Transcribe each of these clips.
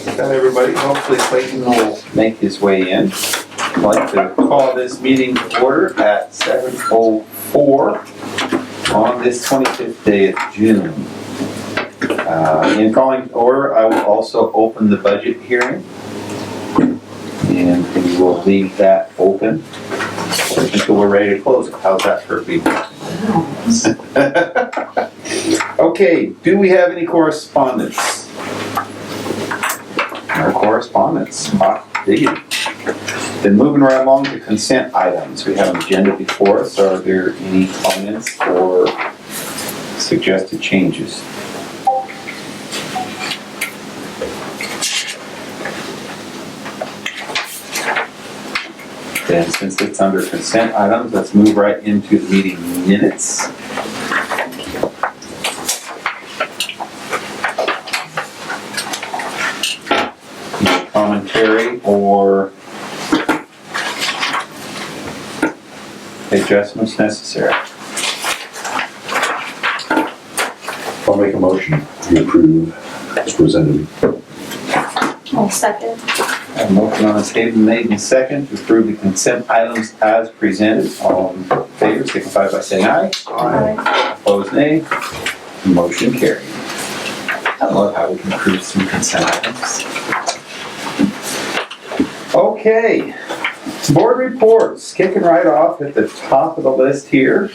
Got everybody. Hopefully Clayton will make his way in. I'd like to call this meeting to order at 7:04 on this 25th day of June. In calling to order, I will also open the budget hearing. And we will leave that open until we're ready to close it. How's that for people? Okay, do we have any correspondence? Our correspondence, hot diggity. Then moving right along to consent items. We have an agenda before us. Are there any comments or suggested changes? Then since it's under consent items, let's move right into the meeting minutes. Any commentary or adjustments necessary? I'll make a motion to approve as presented. I'll second. A motion on the table made and second to approve the consent items as presented. All in favor, signify by saying aye. Aye. Opposed, nay. Motion carried. I love how we can approve some consent items. Okay, board reports, kicking right off at the top of the list here.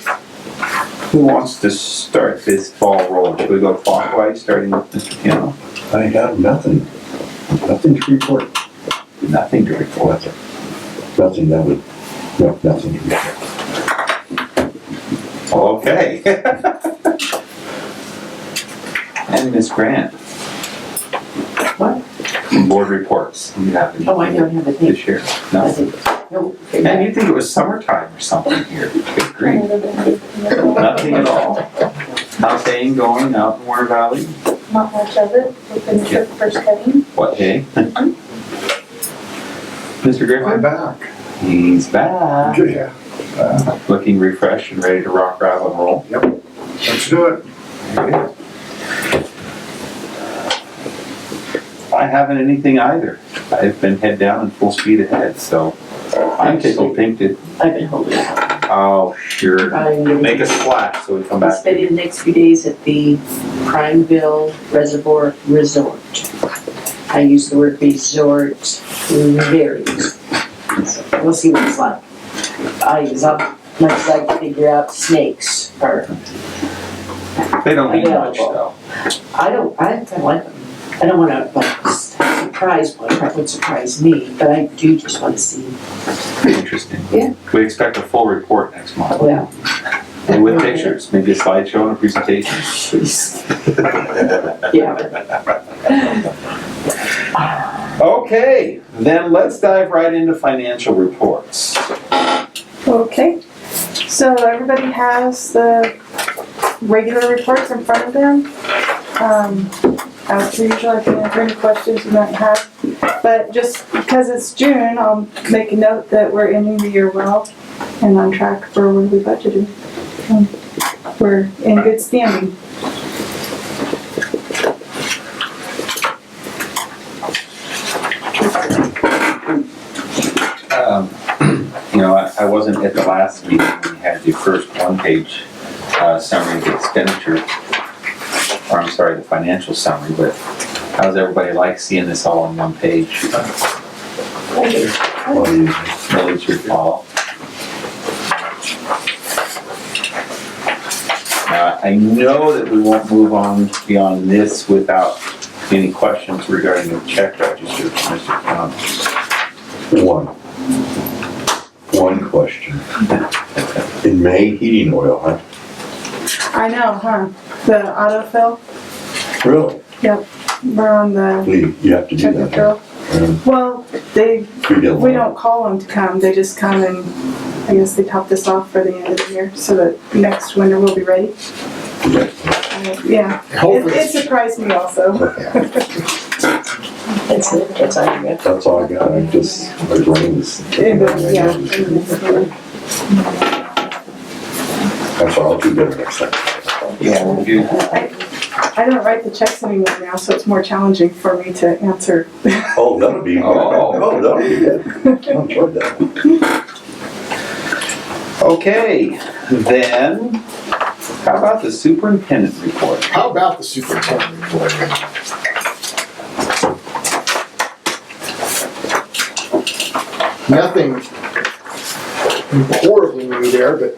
Who wants to start this ball rolling? Should we go clockwise, starting with Mr. Piano? I have nothing to report. Nothing to report. Nothing that would, no, nothing to report. Okay. And Ms. Grant. What? Board reports. You have anything Oh, I don't have a to thing. share? No? No. And you think it was summertime or something here? Good grief. Nothing at all. How's haying going out in Warren Valley? Not much of it. We finished the first cutting. What hay? Mr. I'm Griffin? back. He's back. Yeah. Looking refreshed and ready to rock, rattle, and roll. Yep. Let's do it. I haven't anything either. I've been head down and full speed ahead, so I'm tickled pink to, I've been holding out. oh, sure. I'm Make a splash so we come back. spending the next few days at the Prineville Reservoir Resort. I use the word resort very. We'll see what it's like. As much as I can figure out, snakes are. They don't eat much though. I kind of like them. I don't want to surprise one. That would surprise me, but I do just want to see. Pretty interesting. Yeah. We expect a full report next month. Well, And with pictures, maybe a slideshow and a presentation. jeez. Yeah. Okay, then let's dive right into financial reports. Okay. So everybody has the regular reports in front of them. As usual, I can answer any questions you might have. But just because it's June, I'll make a note that we're ending the year well and on track for what we budgeted. We're in good standing. You know, I wasn't at the last meeting when we had the first one-page summary of the expenditure, or I'm sorry, the financial summary, but how's everybody like seeing this all on one page? Really, it's your call. I know that we won't move on beyond this without any questions regarding the check register, Mr. Brown. One question. In May, heating oil, huh? I know, huh? The autofill? Really? Yep. We're on the You have to do check that. fill. Well, we don't call them to come. They just come and I guess they top this off for the end of the year so that next winter we'll be ready. Yeah. It surprised me also. That's it. That's all you got. That's all I got. My brain is. Yeah. That's all. I'll do better next time. Yeah, we'll do. I don't write the checks anymore now, so it's more challenging for me to answer. Oh, that'll be, Oh. that'll be good. I enjoyed that one. Okay, then, how about the superintendent report? How about the superintendent report? Nothing horribly new there, but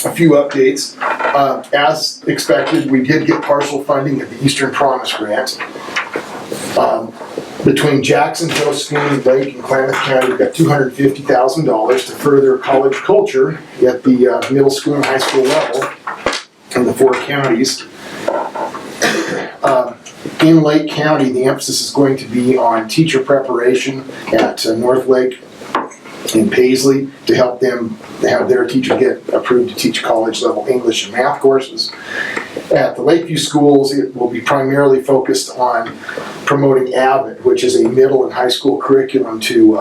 a few updates. As expected, we did get partial funding of the Eastern Promise Grant. Between Jackson, Josephine, Lake, and Klamath County, we've got $250,000 to further college culture at the middle school and high school level in the 4 counties. In Lake County, the emphasis is going to be on teacher preparation at North Lake and Paisley to help them have their teacher get approved to teach college level English and math courses. At the Lakeview schools, it will be primarily focused on promoting AVID, which is a middle and high school curriculum to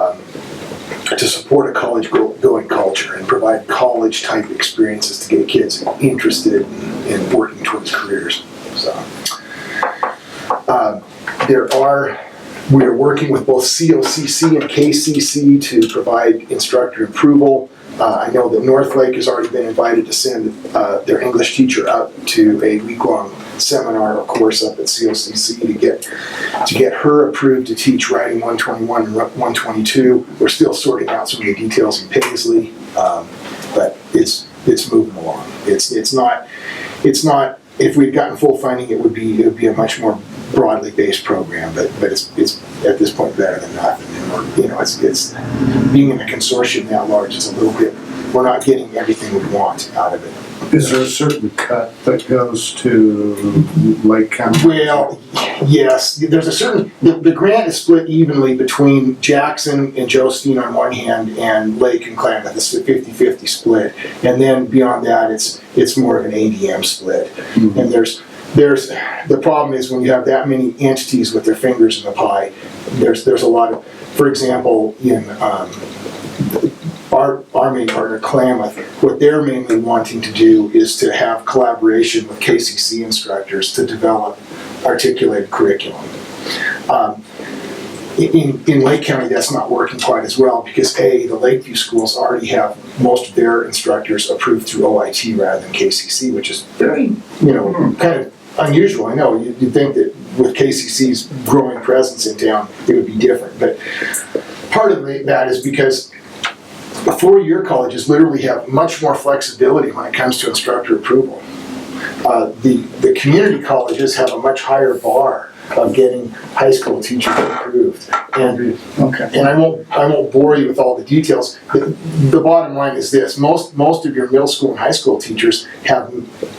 support a college going culture and provide college type experiences to get kids interested in working towards careers. So, we are working with both COCC and KCC to provide instructor approval. I know that North Lake has already been invited to send their English teacher up to a week-long seminar or course up at COCC to get her approved to teach Writing 121 and 122. We're still sorting out some of the details in Paisley, but it's moving along. It's not. If we'd gotten full funding, it would be a much more broadly based program, but it's at this point better than nothing. And it's being in a consortium that large is a little bit, we're not getting everything we want out of it. Is there a certain cut that goes to Lake County? Well, yes, there's a certain, the grant is split evenly between Jackson and Josephine on one hand and Lake and Klamath. It's a 50-50 split. And then beyond that, it's more of an ADM split. Mm-hmm. And there's the problem is when you have that many entities with their fingers in the pie, there's a lot of, for example, in our main partner, Klamath, what they're mainly wanting to do is to have collaboration with KCC instructors to develop articulated curriculum. In Lake County, that's not working quite as well because the Lakeview schools already have most of their instructors approved through OIT rather than KCC, which is very, kind of unusual. I know you'd think that with KCC's growing presence in town, it would be different, but part of that is because the 4-year colleges literally have much more flexibility when it comes to instructor approval. The community colleges have a much higher bar of getting high school teachers approved. And I won't bore you with all the details. The bottom line is this: most of your middle school and high school teachers have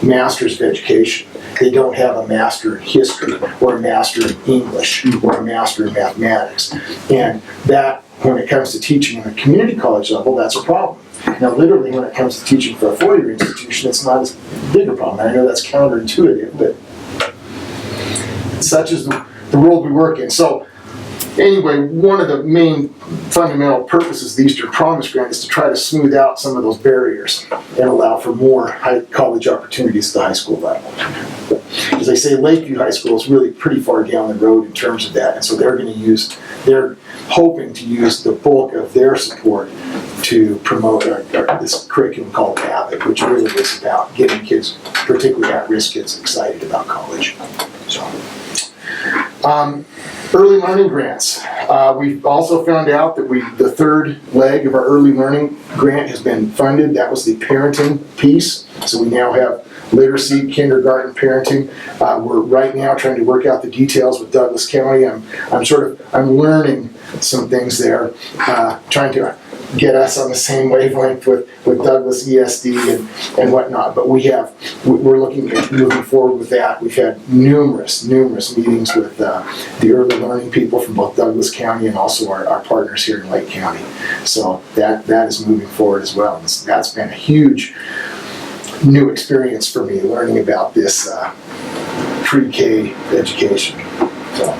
masters of education. They don't have a master in history or a master in English or a master in mathematics. And that, when it comes to teaching in a community college level, that's a problem. Now, literally, when it comes to teaching for a 4-year institution, it's not as big a problem. I know that's counterintuitive, but such is the world we work in. So, anyway, one of the main fundamental purposes of the Eastern Promise Grant is to try to smooth out some of those barriers and allow for more college opportunities at the high school level. As I say, Lakeview High School is really pretty far down the road in terms of that, and so they're hoping to use the bulk of their support to promote this curriculum called AVID, which really is about getting kids, particularly at-risk kids, excited about college. So, early learning grants. We've also found out that the third leg of our early learning grant has been funded. That was the parenting piece. So we now have literacy, kindergarten, parenting. We're right now trying to work out the details with Douglas County. I'm learning some things there, trying to get us on the same wavelength with Douglas ESD and whatnot. But we're looking at moving forward with that. We've had numerous meetings with the early learning people from both Douglas County and also our partners here in Lake County. So that is moving forward as well. That's been a huge new experience for me, learning about this pre-K education. So,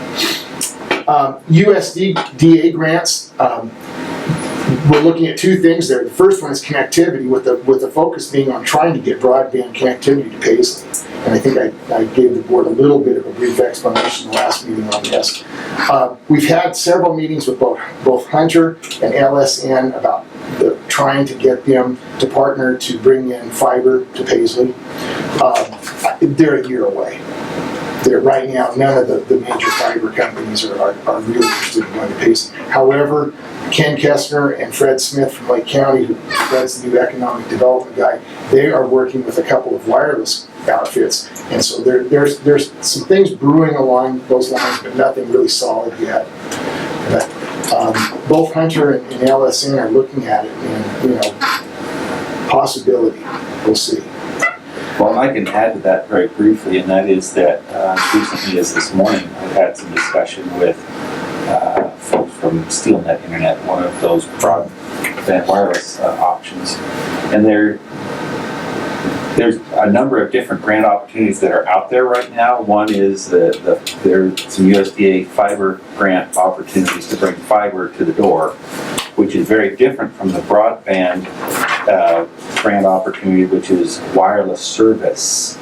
USDA grants. we're looking at two things there. The first one is connectivity, with the focus being on trying to get broadband connectivity to Paisley. And I think I gave the board a little bit of a brief explanation in the last meeting on this. We've had several meetings with both Hunter and LSN about trying to get them to partner to bring in fiber to Paisley. They're a year away. Right now, none of the major fiber companies are really interested in going to Paisley. However, Ken Kessner and Fred Smith from Lake County, who Fred's the new economic development guy, they are working with a couple of wireless outfits. And so there's some things brewing along those lines, but nothing really solid yet. But both Hunter and LSN are looking at it, and possibility. We'll see. Well, I can add to that very briefly, and that is that recently as this morning, I've had some discussion with folks from SteelNet Internet, one of those broadband wireless options. And there's a number of different grant opportunities that are out there right now. One is there's some USDA fiber grant opportunities to bring fiber to the door, which is very different from the broadband grant opportunity, which is wireless service.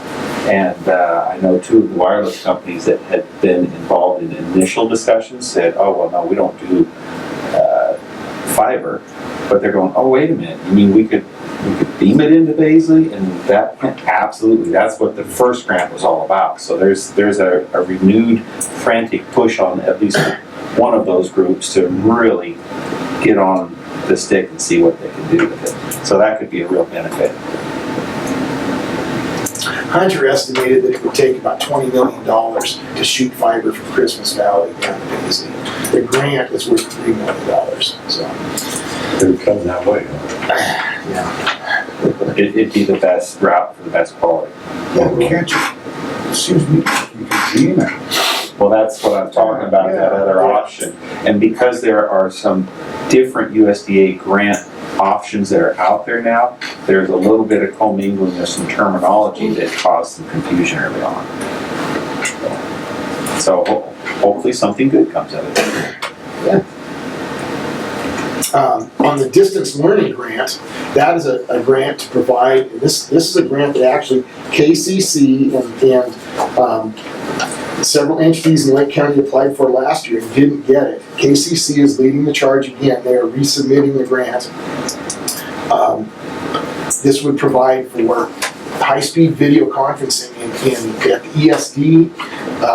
And I know two of the wireless companies that had been involved in initial discussions said, oh, well, no, we don't do fiber. But they're going, oh, wait a minute, you mean we could beam it into Paisley? And that, absolutely, that's what the first grant was all about. So there's a renewed frantic push on at least one of those groups to really get on the stick and see what they can do with it. So that could be a real benefit. Hunter estimated that it would take about $20 million to shoot fiber from Christmas Valley down to Paisley. The grant is worth $3 million. So They're coming that way. yeah. It'd be the best route for the best quality. Well, can't you, excuse me, you can beam it. Well, that's what I'm talking about, that other option. And because there are some different USDA grant options that are out there now, there's a little bit of commingling of some terminology that caused some confusion early on. So hopefully something good comes out of it. On the distance learning grant, that is a grant to provide, this is a grant that actually KCC and several entities in Lake County applied for last year and didn't get it. KCC is leading the charge again. They are resubmitting the grant. This would provide for high-speed video conferencing at the ESD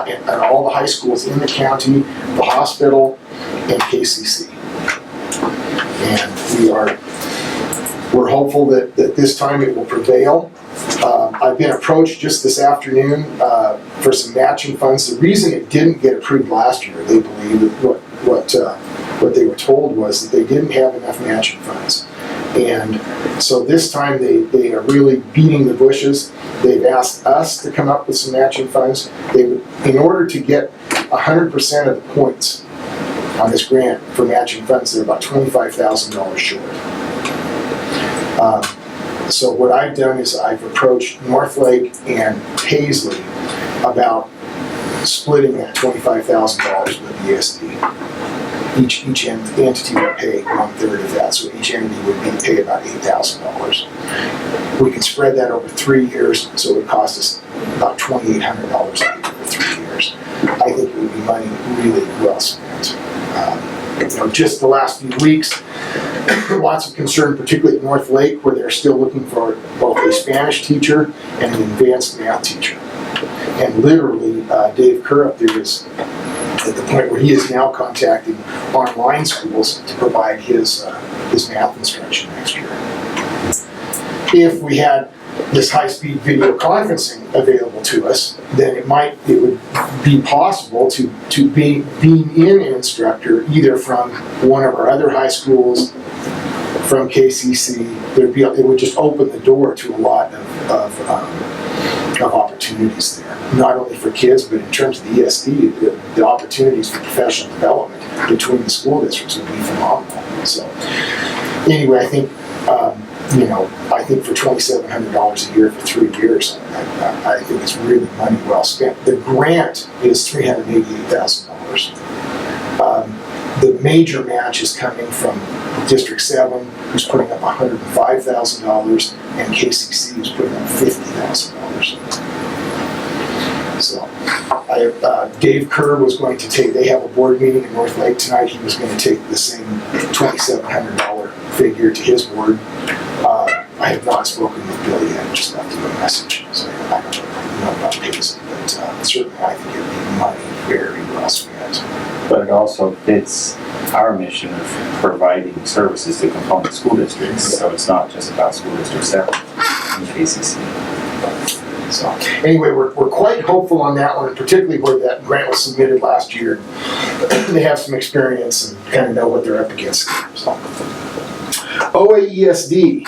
and all the high schools in the county, the hospital, and KCC. And we're hopeful that this time it will prevail. I've been approached just this afternoon for some matching funds. The reason it didn't get approved last year, they believe, what they were told was that they didn't have enough matching funds. And so this time they are really beating the bushes. They've asked us to come up with some matching funds. In order to get 100% of the points on this grant for matching funds, they're about $25,000 short. So what I've done is I've approached North Lake and Paisley about splitting that $25,000 with ESD. Each entity would pay 1/3 of that, so each entity would pay about $8,000. We can spread that over 3 years, so it would cost us about $2,800 a year for 3 years. I think it would be money really well spent. Just the last few weeks, lots of concern, particularly at North Lake, where they're still looking for both a Spanish teacher and an advanced math teacher. And literally, Dave Kerr up there is at the point where he is now contacting online schools to provide his math instruction next year. If we had this high-speed video conferencing available to us, then it would be possible to beam in an instructor either from one of our other high schools, from KCC. It would just open the door to a lot of opportunities there, not only for kids, but in terms of the ESD, the opportunities for professional development between the school districts would be phenomenal. So anyway, I think for $2,700 a year for 3 years, I think it's really money well spent. The grant is $388,000. The major match is coming from District 7 was putting up $105,000, and KCC was putting up $50,000. So, Dave Kerr was going to take, they have a board meeting in North Lake tonight, he was going to take the same $2,700 figure to his board. I have not spoken with Bill yet, just left him a message, so I don't know about Paisley, but certainly I think it'd be money very well spent. But it also fits our mission of providing services to component school districts, so it's not just about school district 7 and KCC. So, anyway, we're quite hopeful on that one, particularly where that grant was submitted last year. They have some experience and kind of know what they're up against. So. OAESD,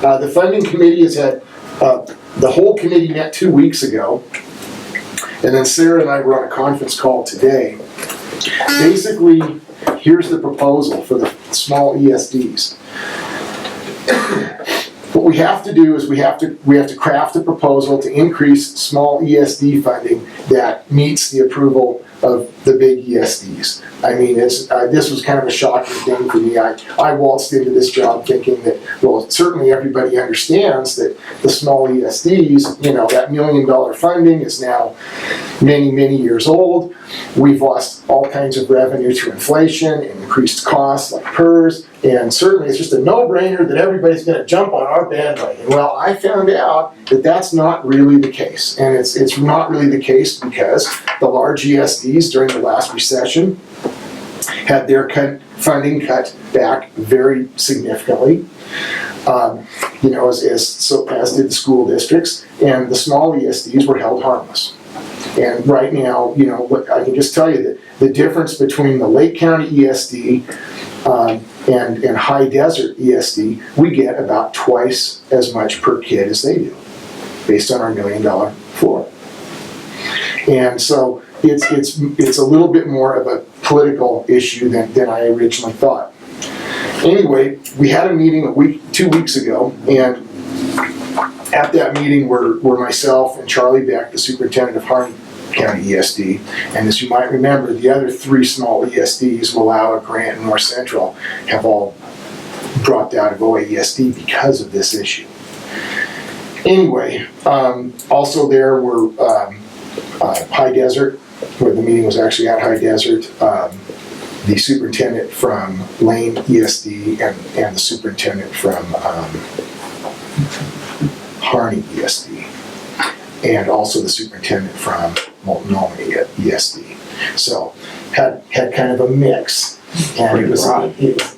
the funding committee has had, the whole committee met 2 weeks ago, and then Sarah and I were on a conference call today. Basically, here's the proposal for the small ESDs. What we have to do is we have to craft a proposal to increase small ESD funding that meets the approval of the big ESDs. I mean, this was kind of a shocking thing for me. I waltzed into this job thinking that, well, certainly everybody understands that the small ESDs, you know, that $1 million funding is now many, many years old. We've lost all kinds of revenue to inflation and increased costs like PERS, and certainly it's just a no-brainer that everybody's going to jump on our bandwagon. Well, I found out that that's not really the case, and it's not really the case because the large ESDs during the last recession had their funding cut back very significantly. You know, as did the school districts, and the small ESDs were held harmless. And right now, you know, I can just tell you that the difference between the Lake County ESD and High Desert ESD, we get about twice as much per kid as they do, based on our $1 million floor. And so it's a little bit more of a political issue than I originally thought. Anyway, we had a meeting 2 weeks ago, and at that meeting were myself and Charlie Beck, the superintendent of Harney County ESD, and as you might remember, the other 3 small ESDs, Wallowa, Grant, and North Central, have all dropped out of OAESD because of this issue. Anyway, also there were High Desert, where the meeting was actually at High Desert, the superintendent from Lane ESD, and the superintendent from Harney ESD, and also the superintendent from Multnomah ESD. So had kind of a mix, and it was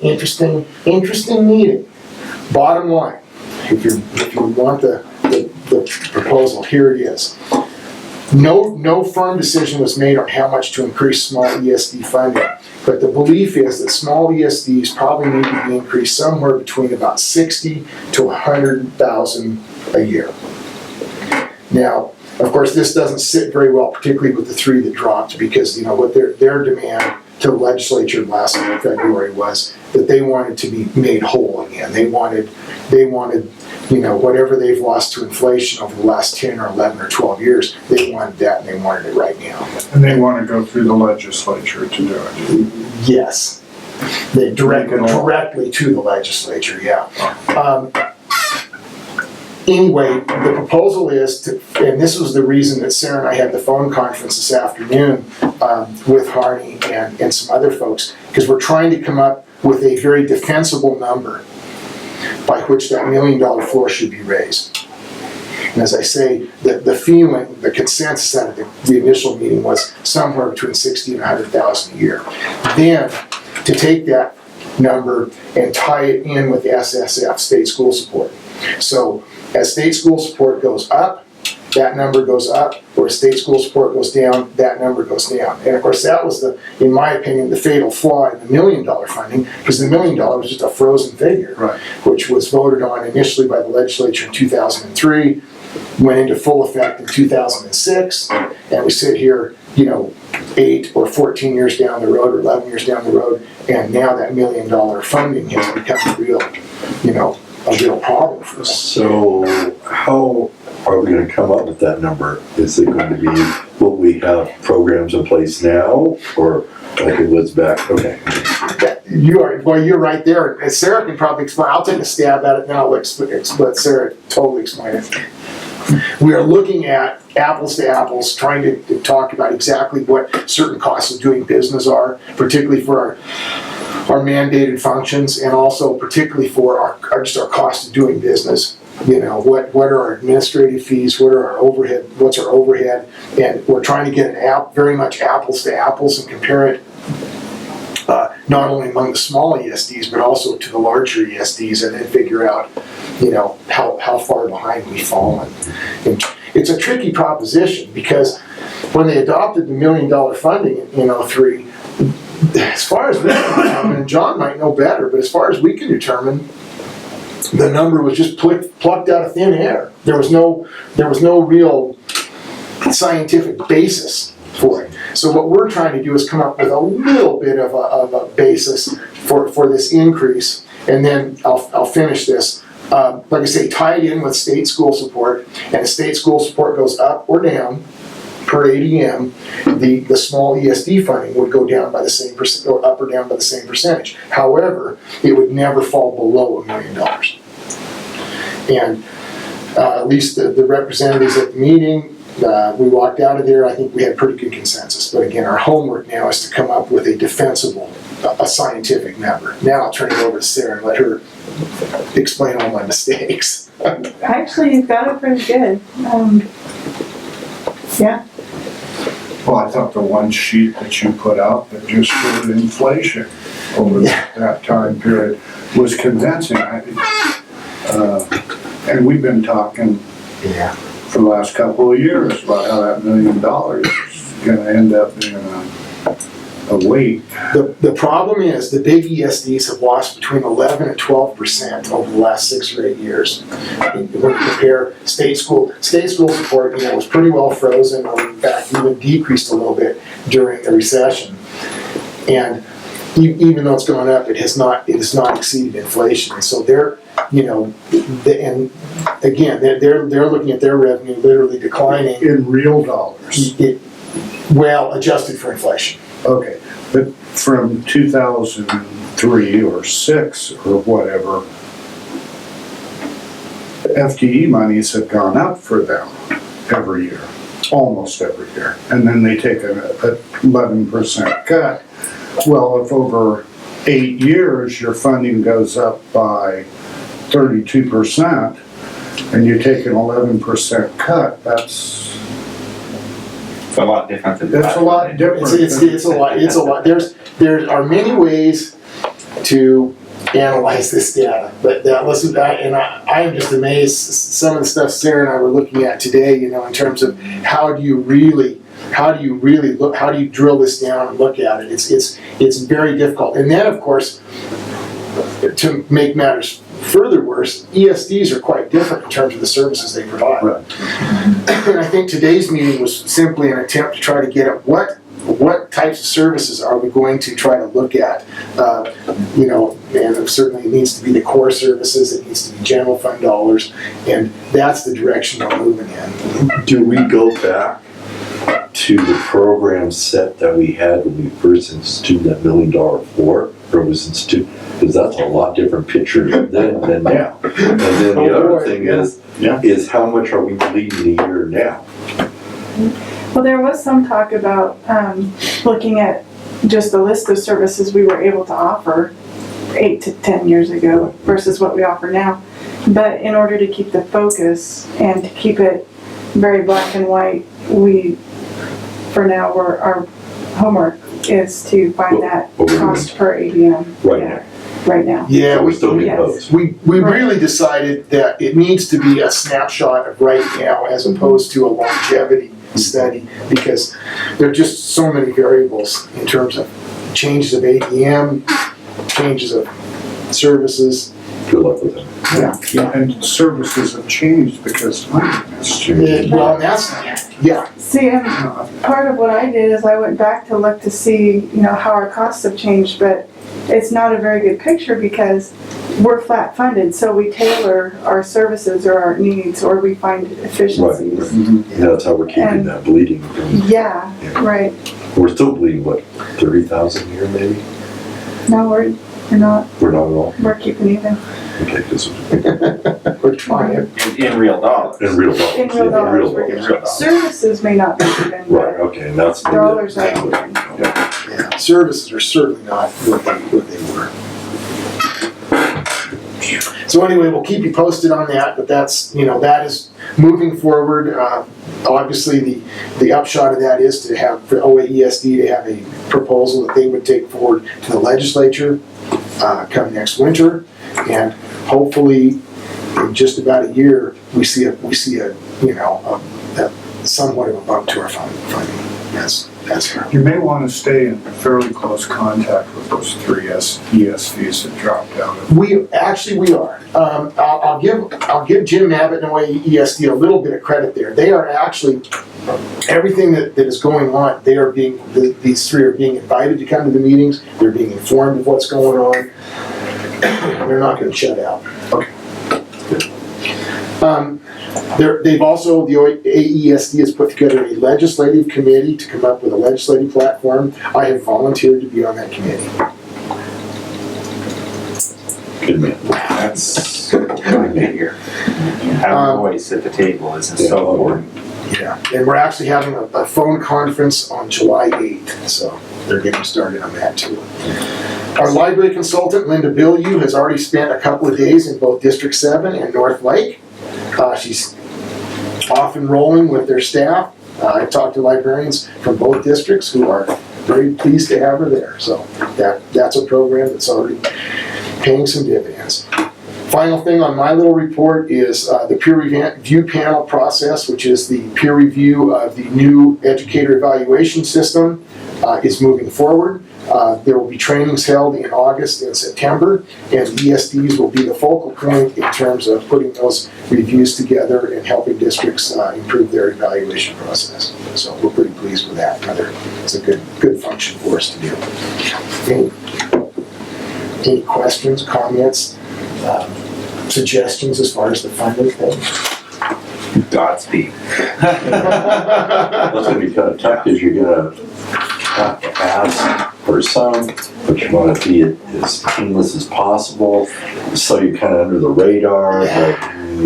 interesting meeting. Bottom line, if you want the proposal, here it is. No firm decision was made on how much to increase small ESD funding, but the belief is that small ESDs probably need to be increased somewhere between about 60 to 100,000 a year. Now, of course, this doesn't sit very well, particularly with the 3 that dropped, because you know what their demand to the legislature last February was that they wanted to be made whole again. They wanted, you know, whatever they've lost to inflation over the last 10 or 11 or 12 years, they wanted that, and they wanted it right now. And they want to go through the legislature to do it. Yes. They directly to the legislature, yeah. Anyway, the proposal is to, and this was the reason that Sarah and I had the phone conference this afternoon with Harney and some other folks, because we're trying to come up with a very defensible number by which that $1 million floor should be raised. And as I say, the feeling, the consensus at the initial meeting was somewhere between 60 and 100,000 a year. Then, to take that number and tie it in with SSF, state school support. So, as state school support goes up, that number goes up, or state school support goes down, that number goes down. And of course that was, in my opinion, the fatal flaw in the $1 million funding, because the $1 million was just a frozen figure, right, which was voted on initially by the legislature in 2003, went into full effect in 2006, and we sit here, you know, 8 or 14 years down the road, or 11 years down the road, and now that $1 million funding has become a real problem for us. So how are we going to come up with that number? Is it going to be what we have programs in place now, or like it was back? Okay. You're right there. And Sarah can probably explain. I'll take a stab at it, and then I'll let Sarah totally explain it. We are looking at apples to apples, trying to talk about exactly what certain costs of doing business are, particularly for our mandated functions, and also particularly for our cost of doing business. You know, what are our administrative fees, what are our overhead, what's our overhead, and we're trying to get very much apples to apples and compare it not only among the small ESDs, but also to the larger ESDs, and then figure out, you know, how far behind we've fallen. And it's a tricky proposition, because when they adopted the $1 million funding in 03, as far as we can determine, and John might know better, but as far as we can determine, the number was just plucked out of thin air. There was no real scientific basis for it. So what we're trying to do is come up with a little bit of a basis for this increase, and then I'll finish this. Like I say, tied in with state school support, and if state school support goes up or down per ADM, the small ESD funding would go down by the same percent, or up or down by the same percentage. However, it would never fall below $1 million. And at least the representatives at the meeting, we walked out of there, I think we had pretty good consensus. But again, our homework now is to come up with a defensible, a scientific number. Now I'll turn it over to Sarah and let her explain all my mistakes. Actually, you've got it pretty good. Yeah. Well, I thought the one sheet that you put out that just showed inflation over that time period was convincing. And we've been talking for the last couple of years about how that $1 million is going to end up being a weight. The problem is the big ESDs have lost between 11 and 12% over the last 6 or 8 years. When you compare state school support, was pretty well frozen, or in fact even decreased a little bit during the recession. And even though it's gone up, it has not exceeded inflation. And so they're looking at their revenue literally declining In real dollars. Adjusted for inflation. Okay, but from 2003 or 6 or whatever, FTE monies have gone up for them every year, almost every year. And then they take an 11% cut. Well, if over 8 years your funding goes up by 32% and you take an 11% cut, that's a lot different than a lot different. It's a lot. There are many ways to analyze this data, but I am just amazed. Some of the stuff Sarah and I were looking at today, in terms of how do you drill this down and look at it. It's very difficult. And then, of course, to make matters further worse, ESDs are quite different in terms of the services they provide. Right. And I think today's meeting was simply an attempt to try to get at what types of services are we going to try to look at. And certainly it needs to be the core services, it needs to be general fund dollars, and that's the direction we're moving in. Do we go back to the program set that we had when we first instituted that $1 million floor, or was instituted? Because that's a lot different picture then than now. And then the other thing is how much are we bleeding a year now? Well, there was some talk about looking at just a list of services we were able to offer 8 to 10 years ago versus what we offer now. But in order to keep the focus and to keep it very black and white, our homework is to find that cost per ADM. Right now. Yeah, we still need those. We really decided that it needs to be a snapshot of right now as opposed to a longevity study, because there are just so many variables in terms of changes of ADM, changes of services. Good luck with that. Yeah, and services have changed because funding has changed. See, part of what I did is I went back to look to see, how our costs have changed, but it's not a very good picture because we're flat funded, so we tailor our services or our needs, or we find efficiencies. Right. Mm-hmm. That's how we're keeping that bleeding. Yeah, right. We're still bleeding, what, 30,000 a year maybe? No, we're not, We're not at all? we're keeping even. Okay, because We're trying. In real dollars. in real dollars. In real yeah, dollars, we're In getting. real dollars. Services may not be even, Right, but okay, and that's. dollars are even. Yeah, services are certainly not what they were. So anyway, we'll keep you posted on that, but that's, that is moving forward. Obviously, the upshot of that is to have, for OAESD to have a proposal that they would take forward to the legislature come next winter. And hopefully, in just about a year, we see a somewhat of a bump to our funding. That's her. You may want to stay in fairly close contact with those three ESDs that dropped out of. We are. I'll give Jim Abbott and OAESD a little bit of credit there. They are actually, everything that is going on, these three are being invited to come to the meetings. They're being informed of what's going on. They're not going to shut out. Okay. They've also, the AESD has put together a legislative committee to come up with a legislative platform. I have volunteered to be on that committee. Good man. That's good to hear. Having a voice at the table isn't so important. Yeah, and we're actually having a phone conference on July 8th, so they're getting started on that too. Our library consultant, Linda Bilyeu, has already spent a couple of days in both District 7 and North Lake. She's off and rolling with their staff. I talked to librarians from both districts who are very pleased to have her there. So that's a program that's already paying some dividends. Final thing on my little report is the peer review panel process, which is the peer review of the new educator evaluation system, is moving forward. There will be trainings held in August and September, and the ESDs will be the focal point in terms of putting those reviews together and helping districts improve their evaluation process. So we're pretty pleased with that. It's a good function for us to do. Any questions, comments, suggestions as far as the funding thing? Godspeed. That's gonna be kind of tough, because you're gonna have to ask for some, but you want to be as painless as possible, so you're kind of under the radar, but.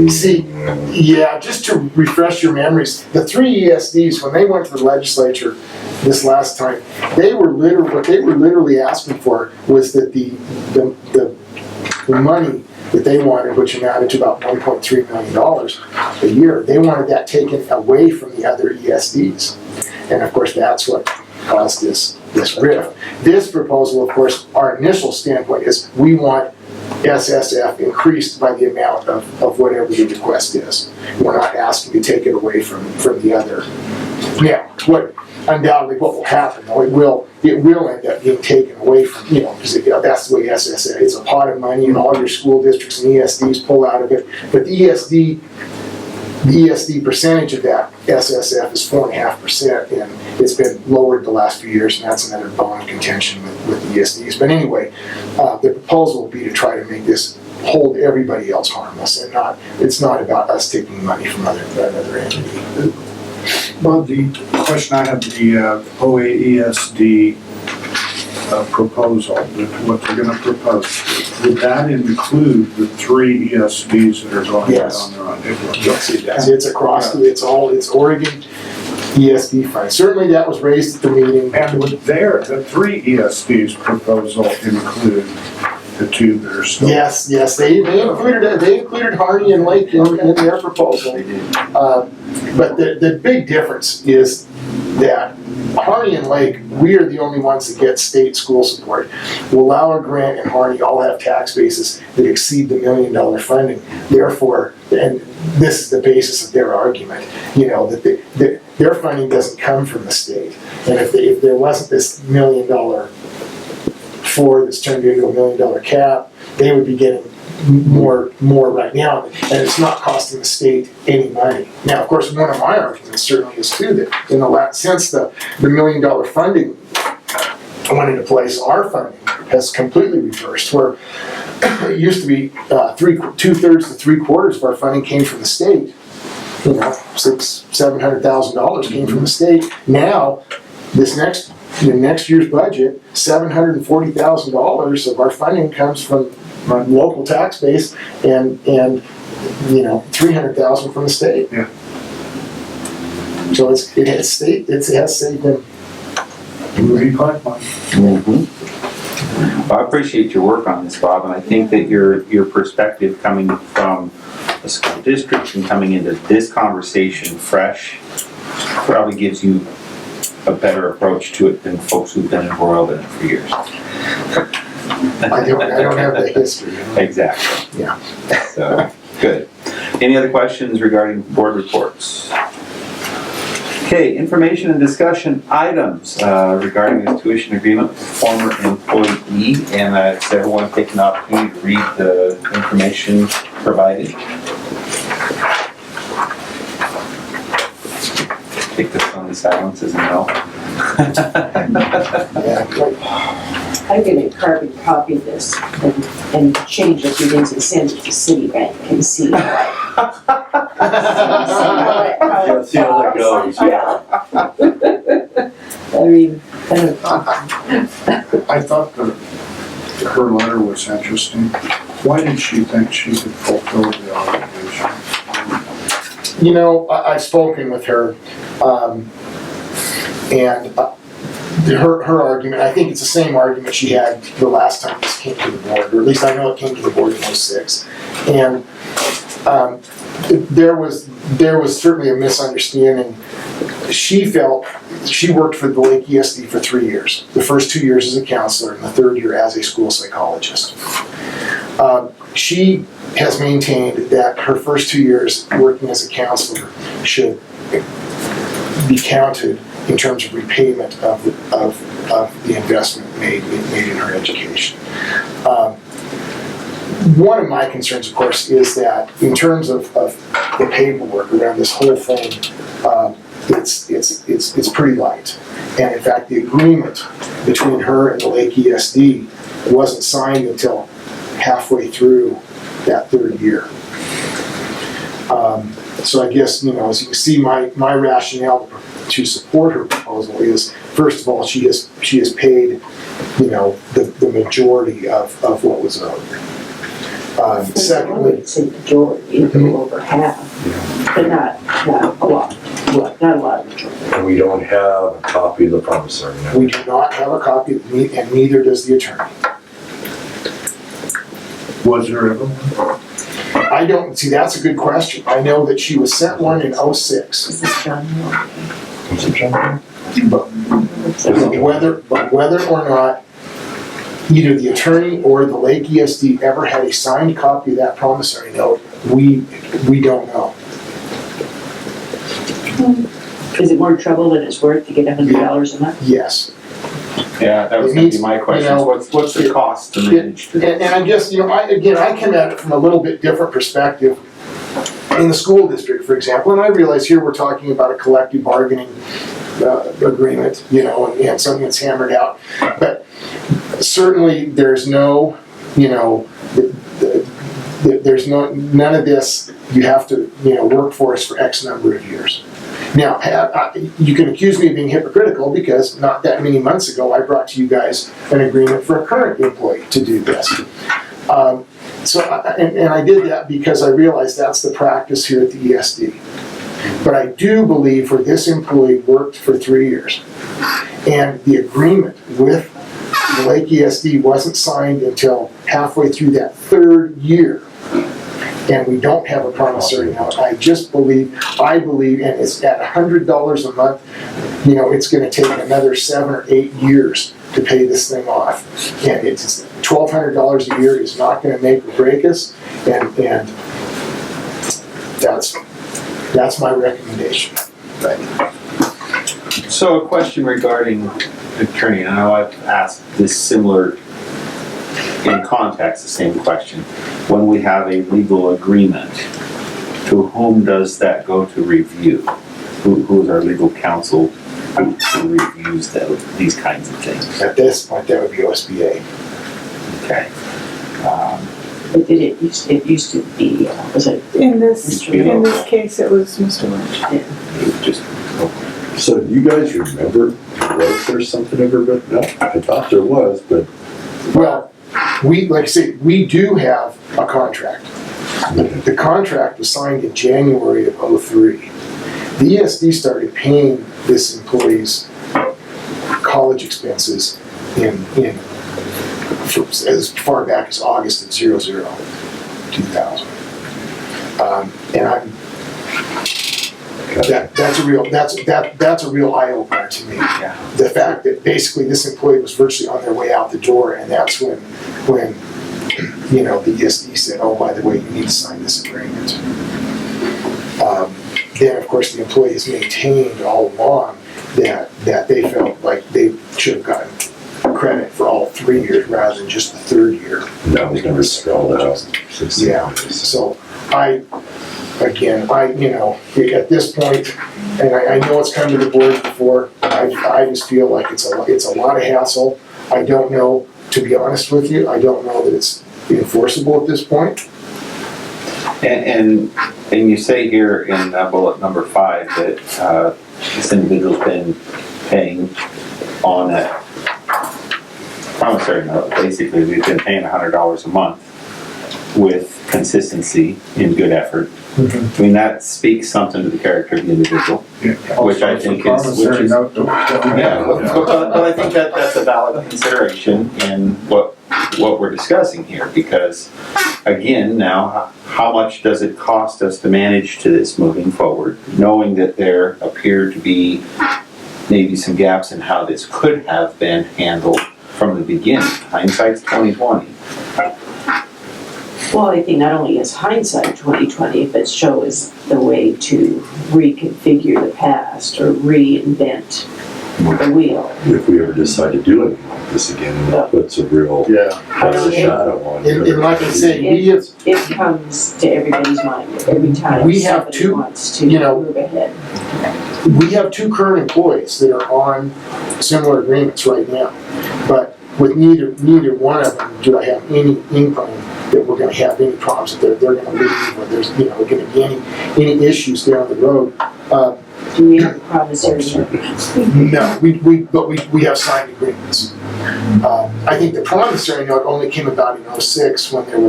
See, yeah, just to refresh your memories, the three ESDs, when they went to the legislature this last time, what they were literally asking for was that the money that they wanted, which amounted to about $1.3 million a year, they wanted that taken away from the other ESDs. And of course, that's what caused this rift. This proposal, of course, our initial standpoint is we want SSF increased by the amount of whatever the request is. We're not asking to take it away from the other. Now, undoubtedly what will happen, though, it will end up being taken away from, because that's the way SSF, it's a pot of money and all your school districts and ESDs pull out of it. But the ESD percentage of that SSF is 4.5%, and it's been lowered the last few years, and that's another bone of contention with the ESDs. But anyway, the proposal will be to try to make this hold everybody else harmless, and it's not about us taking money from another entity. Well, the question I have, the OAESD proposal, what they're gonna propose, would that include the three ESDs that are going Yes. down there on Hickory? Yes, it does. It's across, it's Oregon ESD fund. Certainly that was raised at the meeting. And would the three ESDs proposal include the two that are still? Yes, they included Hardy and Lake in their proposal. They did. But the big difference is that Hardy and Lake, we are the only ones that get state school support. Lauer, Grant, and Hardy all have tax bases that exceed the $1 million funding. Therefore, and this is the basis of their argument, that their funding doesn't come from the state. And if there wasn't this $1 million floor that's turned into a $1 million cap, they would be getting more right now, and it's not costing the state any money. Now, of course, one of my arguments certainly is too that since the $1 million funding went into place, our funding has completely reversed, where it used to be 2/3 to 3/4 of our funding came from the state. $600,000-$700,000 came from the state. Now, this next in next year's budget, $740,000 of our funding comes from local tax base and $300,000 from the state. Yeah. So it has saved them. Moving pipeline. Well, I appreciate your work on this, Bob, and I think that your perspective coming from a school district and coming into this conversation fresh probably gives you a better approach to it than folks who've been embroiled in it for years. I don't have the history. Exactly. Yeah. So, good. Any other questions regarding board reports? Okay, information and discussion items regarding this tuition agreement with former employee, and has everyone taken the opportunity to read the information provided? Take this on the silence as a no. Yeah. I'm gonna carbon copy this and change a few things and send it to Citibank and see how it See how that goes, yeah. I mean, I thought that her letter was interesting. Why did she think she could fulfill the obligation? I've spoken with her, and her argument, I think it's the same argument she had the last time this came to the board, or at least I know it came to the board in '06. And there was certainly a misunderstanding. She felt she worked for the Lake ESD for 3 years, the first 2 years as a counselor and the third year as a school psychologist. She has maintained that her first 2 years working as a counselor should be counted in terms of repayment of the investment made in her education. One of my concerns, of course, is that in terms of the paperwork around this whole thing, it's pretty light. And in fact, the agreement between her and the Lake ESD wasn't signed until halfway through that third year. So I guess, as you can see, my rationale to support her proposal is, first of all, she has paid, the majority of what was owed. Secondly, it's a majority, a little over half, but not a lot, not a lot of majority. And we don't have a copy of the promissory note. we do not have a copy, and neither does the attorney. Was there ever one? I don't, see, that's a good question. I know that she was sent one in '06, Is this John Hill? What's it, John? but whether or not either the attorney or the Lake ESD ever had a signed copy of that promissory note, we don't know. Is it more trouble than it's worth to get $100 a month? Yes. Yeah, that was going to be my question. What's the cost to manage this? And I guess, I come at it from a little bit different perspective. In the school district, for example, and I realize here we're talking about a collective bargaining agreement, and something that's hammered out. But certainly there's none of this, you have to, work for us for X number of years. Now, you can accuse me of being hypocritical because not that many months ago, I brought to you guys an agreement for a current employee to do this. And I did that because I realized that's the practice here at the ESD. But I do believe for this employee worked for 3 years. And the agreement with the Lake ESD wasn't signed until halfway through that third year. And we don't have a promissory note. I believe, and it's at $100 a month, it's gonna take another 7 or 8 years to pay this thing off. And it's $1,200 a year is not gonna make or break us, and that's my recommendation. Right. So a question regarding attorney, and I know I've asked this similar in context, the same question. When we have a legal agreement, to whom does that go to review? Who is our legal counsel who reviews these kinds of things? At this point, that would be OSBA. Okay. But it used to be, was it? In this case, it was Mr. Lynch. Just, So do you guys remember, was there something ever written up? I thought there was, but Well, like I say, we do have a contract. The contract was signed in January of '03. The ESD started paying this employee's college expenses as far back as August of 2000. And that's a real eye opener to me. Yeah. The fact that basically this employee was virtually on their way out the door, and that's when the ESD said, oh, by the way, you need to sign this agreement. Then, of course, the employee has maintained all along that they felt like they should have gotten credit for all 3 years rather than just the third year. that was never spelled out. Yeah, so at this point, and I know it's come to the board before, I just feel like it's a lot of hassle. I don't know, to be honest with you, I don't know that it's enforceable at this point. And you say here in bullet number 5 that this individual's been paying on that promissory note. Basically, we've been paying $100 a month with consistency in good effort. Mm-hmm. I mean, that speaks something to the character of the individual. Which I think is- Promissory note, Yeah, but I think that's a valid consideration in what we're discussing here, because again, now, how much does it cost us to manage to this moving forward, knowing that there appear to be maybe some gaps in how this could have been handled from the beginning. Hindsight's 20/20. Well, I think not only is hindsight 20/20, but shows the way to reconfigure the past or reinvent the wheel. If we ever decide to do anything like this again, that puts a real shadow on it. And like I say, It comes to everybody's mind every time We have somebody two- wants to move ahead. we have 2 current employees that are on similar agreements right now, but with neither one of them do I have any inkling that we're gonna have any problems, that they're gonna leave, or there's, gonna be any issues down the road. Do we have a promissory note? No, we have signed agreements. I think the promissory note only came about in '06 when there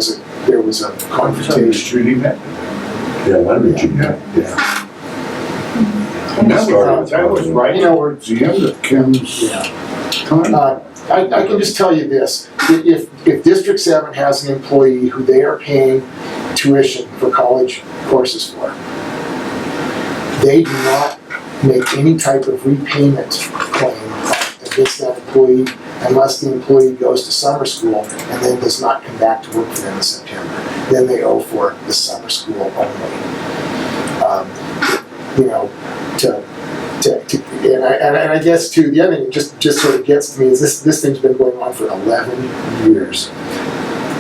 was a confrontation. Treaty net. Yeah, that would be, Yeah. And that was right towards the end of Kim's time. I can just tell you this, if District 7 has an employee who they are paying tuition for college courses for, they do not make any type of repayment claim against that employee unless the employee goes to summer school and then does not come back to work for them in September. Then they owe for the summer school only. And I guess too, the other thing just sort of gets to me is this thing's been going on for 11 years.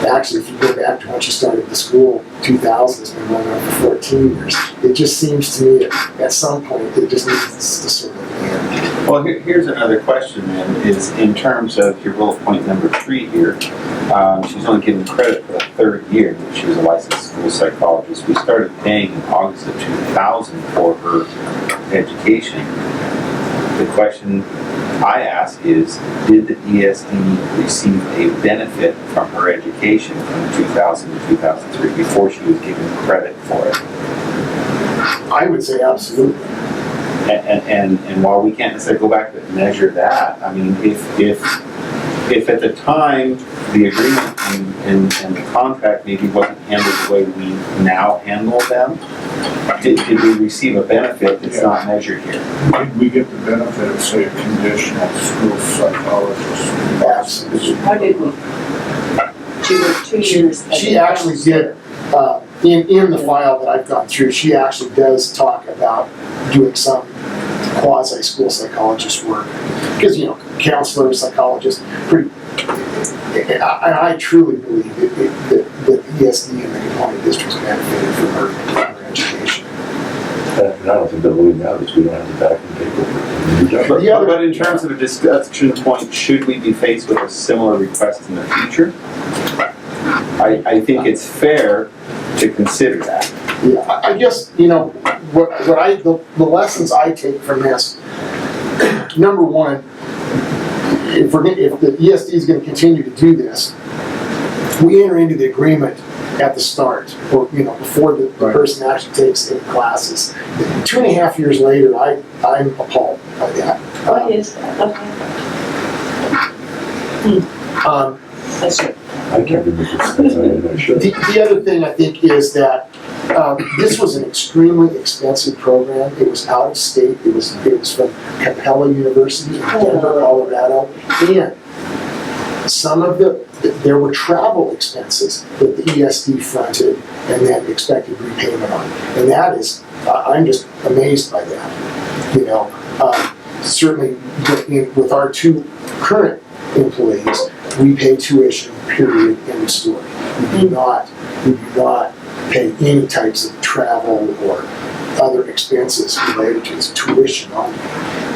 Actually, if you go back to when she started the school, 2000, it's been going on for 14 years. It just seems to me at some point it just needs to sort of end. Well, here's another question then, is in terms of your bullet point number 3 here, she's only given credit for the 3rd year that she was a licensed school psychologist. We started paying in August of 2000 for her education. The question I ask is, did the ESD receive a benefit from her education from 2000 to 2003 before she was given credit for it? I would say absolutely. And while we can't necessarily go back and measure that, I mean, if at the time the agreement and the contract maybe wasn't handled the way we now handle them, did we receive a benefit that's not measured here? Did we get the benefit of, say, a conditional school psychologist? Absolutely. How did we? She worked 2 years. She actually did, in the file that I've gone through, she actually does talk about doing some quasi-school psychologist work. Because, counselors, psychologists, I truly believe that the ESD and the component districts benefited from her education. and I don't think that really matters, we don't have to back and paperwork. But in terms of a discussion point, should we be faced with a similar request in the future? I think it's fair to consider that. Yeah, I guess, the lessons I take from this, number one, if the ESD is gonna continue to do this, we enter into the agreement at the start, or, before the person actually takes any classes. 2.5 years later, I'm appalled by that. What is that? Okay. That's it. I can't remember. I should. The other thing I think is that this was an extremely expensive program. It was out of state. It was from Capella University in Denver, Colorado. And there were travel expenses that the ESD fronted and then expected repayment on. And that is, I'm just amazed by that. Certainly with our 2 current employees, we pay tuition, period, end of story. We do not pay any types of travel or other expenses related to tuition only.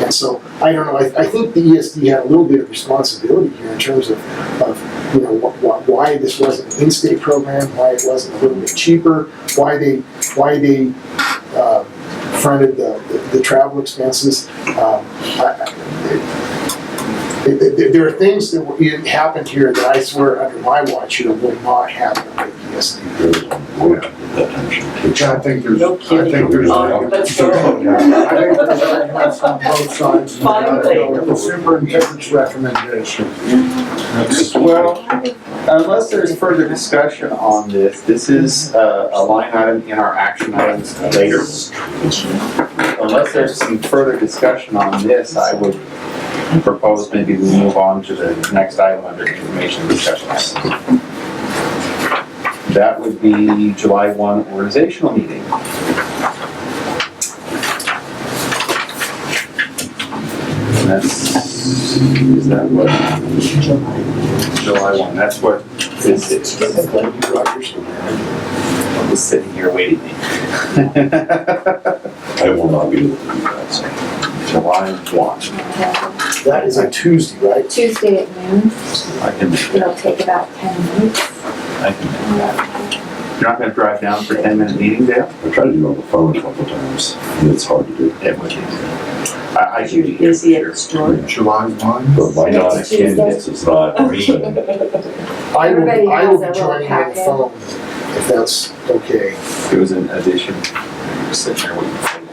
And so, I don't know, I think the ESD had a little bit of responsibility here in terms of why this wasn't an in-state program, why it wasn't a little bit cheaper, why they fronted the travel expenses. There are things that happened here that I swear under my watch here will not happen with ESD. Yeah, I think there's, No kidding. I think there's Let's go. arguments on both sides. And we gotta go with the superintendent's recommendation. Well, unless there's further discussion on this, this is a line item in our action items later. Unless there's some further discussion on this, I would propose maybe we move on to the next item under information discussion items. That would be July 1 organizational meeting. And is that what? July 1, that's what this is. I'm just sitting here waiting. I will not be able to do that. So. July 1. That is a Tuesday, right? Tuesday at noon. I can make It'll that. take about 10 minutes. I can make that. You're not gonna drive down for a 10-minute meeting, Dale? I tried to do it on the phone a couple times, and it's hard to do. It would be. I Are can you be busy at here. the store? July 1. But my Next non-attendance is not me. Everybody I has will a be little joining on the packet. phone if that's okay. It was an addition. Just sitting there waiting for you.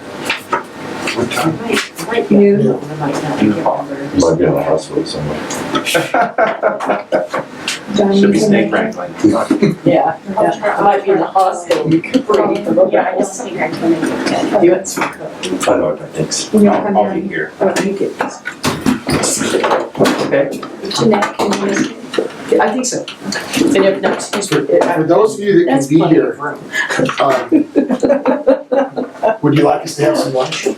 What time? Might be. Noon. I might not be able to. Might be in the hospital somewhere. John, Should you be can snake make it. wrangling. Yeah, I might be in the hospital recuperating from Yeah, I don't think I can make it. You had some coffee. I know what that thinks. You want to come I'll be down? here. Oh, you get this. Okay. Jeanette, can you make it? I think so. And if not, excuse me. For those of you that That's can be plenty here, of room. would you like us to have some lunch?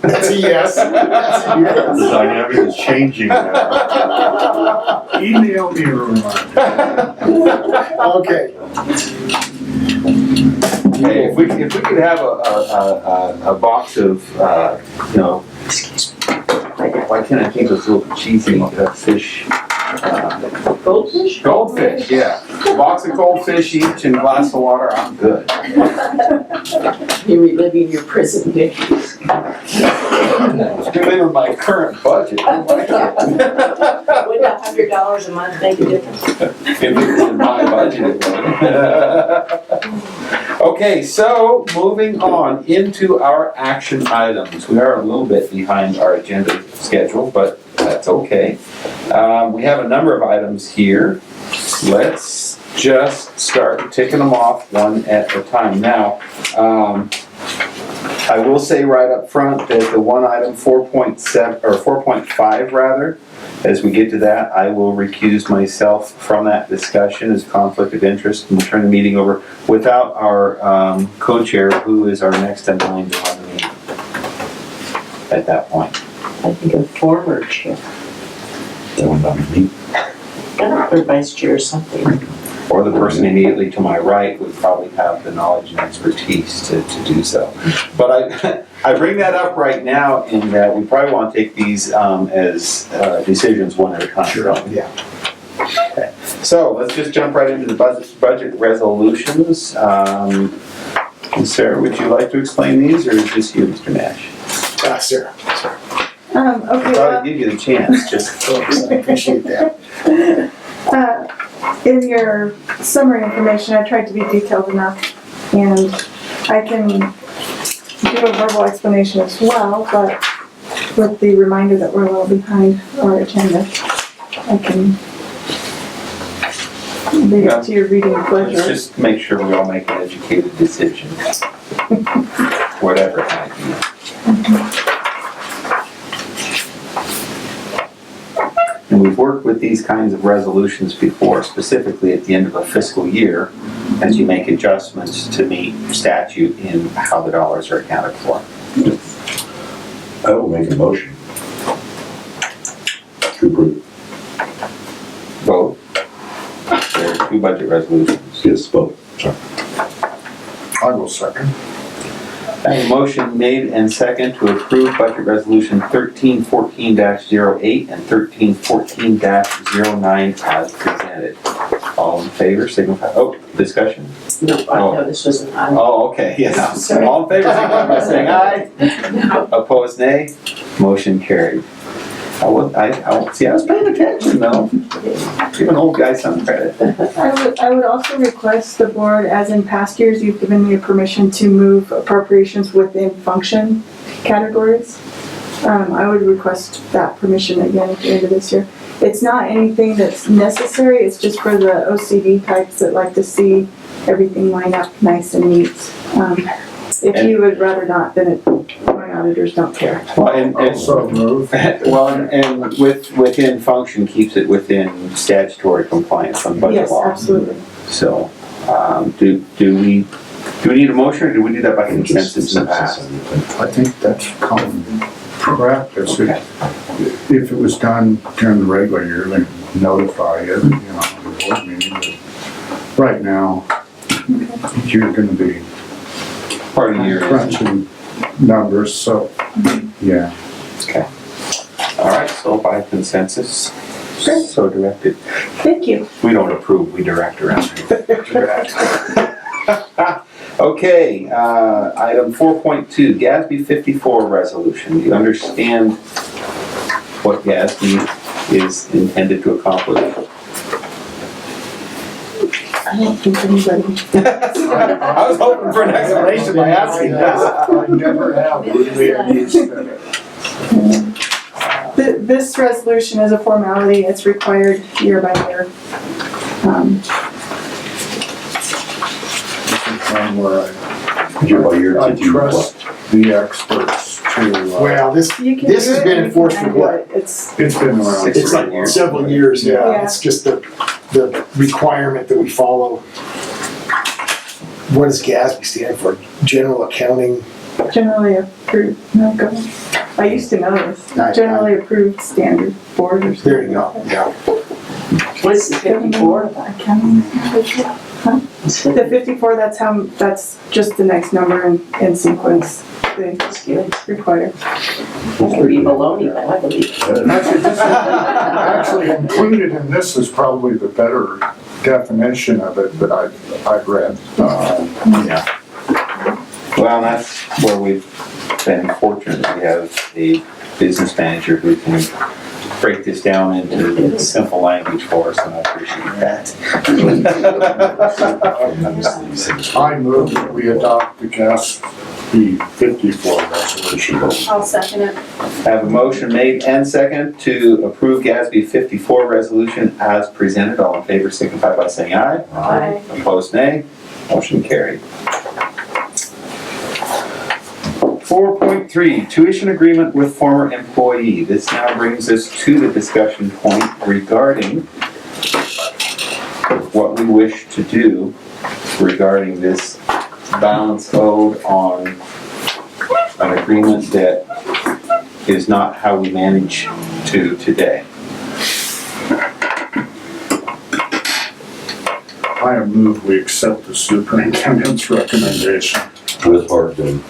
That's a yes. That's a The yes. dynamic is changing now. Email me a reminder. Okay. Hey, if we could have a box of, Excuse me. why can't I think of those little cheesy fish? Goldfish? Goldfish, yeah. A box of goldfish each and a glass of water, I'm good. You're reliving your prison days. Remember my current budget. Oh my God. Would $100 a month make a difference? If it was in my budget, it would. Okay, so moving on into our action items. We are a little bit behind our agenda schedule, but that's okay. We have a number of items here. Let's just start ticking them off one at a time. Now, I will say right up front that the one item 4.7 or 4.5 rather, as we get to that, I will recuse myself from that discussion as conflict of interest and turn the meeting over without our co-chair, who is our next in line to run the meeting at that point. I think a former chair, That would not be me. or vice chair or something. Or the person immediately to my right would probably have the knowledge and expertise to do so. But I bring that up right now in that we probably want to take these as decisions one at a time. Sure, yeah. Okay. So let's just jump right into the budget resolutions. Sarah, would you like to explain these, or is this you, Mr. Nash? Sarah. Okay, I thought I'd give you the chance, just. Thanks, I appreciate that. in your summary information, I tried to be detailed enough, and I can do a verbal explanation as well, but with the reminder that we're a little behind our agenda, I can leave it to your reading Let's pleasure. just make sure we all make an educated decision. Whatever it might be. And we've worked with these kinds of resolutions before, specifically at the end of a fiscal year, as you make adjustments to meet statute in how the dollars are accounted for. I will make a motion to approve. Vote. There are two budget resolutions. Yes, vote. Sorry. I will second. I have a motion made and second to approve budget resolution 1314-08 and 1314-09 as presented. All in favor, signify, discussion? No, I know this was an item. Oh, okay, yeah. Sorry. All in favor, signify by saying aye. Opposed, nay. Motion carried. I was paying attention though. Give an old guy some credit. I would also request the board, as in past years, you've given me permission to move appropriations within function categories. I would request that permission again at the end of this year. It's not anything that's necessary, it's just for the OCD types that like to see everything line up nice and neat. If you would rather not, then my auditors don't care. Well, and Also move. well, and within function keeps it within statutory compliance on budget Yes, law. absolutely. So, do we need a motion, or do we do that by consensus in the past? I think that's common practice. Okay. If it was done during the regular year, then notify it, the board meeting. But right now, you're gonna be Part of your. crunching numbers, so, yeah. Okay. All right, so by consensus, so directed. Thank you. We don't approve, we direct around here. Okay, item 4.2, GASB 54 resolution. Do you understand what GASB is intended to accomplish? I don't think anybody. I was hoping for an explanation by asking this. I never have really understood it. This resolution is a formality, it's required year by year. One where Year by year I to do what? trust the experts to, Well, this You can This do has it, been you enforced can for do what? it. It's it's been around. it's like several years now. Yeah. It's just the requirement that we follow. What does GASB stand for? General Accounting. generally approved, no, go ahead. I used to know this, generally approved standard board or something. There you go. Yeah. What is the 54? Accounting. Huh? The 54, that's just the next number in sequence they require. That would be baloney, but I believe. Actually, included in this is probably the better definition of it that I've read. Yeah. Well, that's where we've been fortunate. We have a business manager who can break this down into simple language for us, and I appreciate that. I move that we adopt the GASB 54 resolution. I'll second it. I have a motion made and second to approve GASB 54 resolution as presented. All in favor signify by saying aye. Aye. Opposed, nay. Motion carried. 4.3, tuition agreement with former employee. This now brings us to the discussion point regarding what we wish to do regarding this balance owed on an agreement that is not how we manage to today. I move we accept the superintendent's recommendation. With hard to.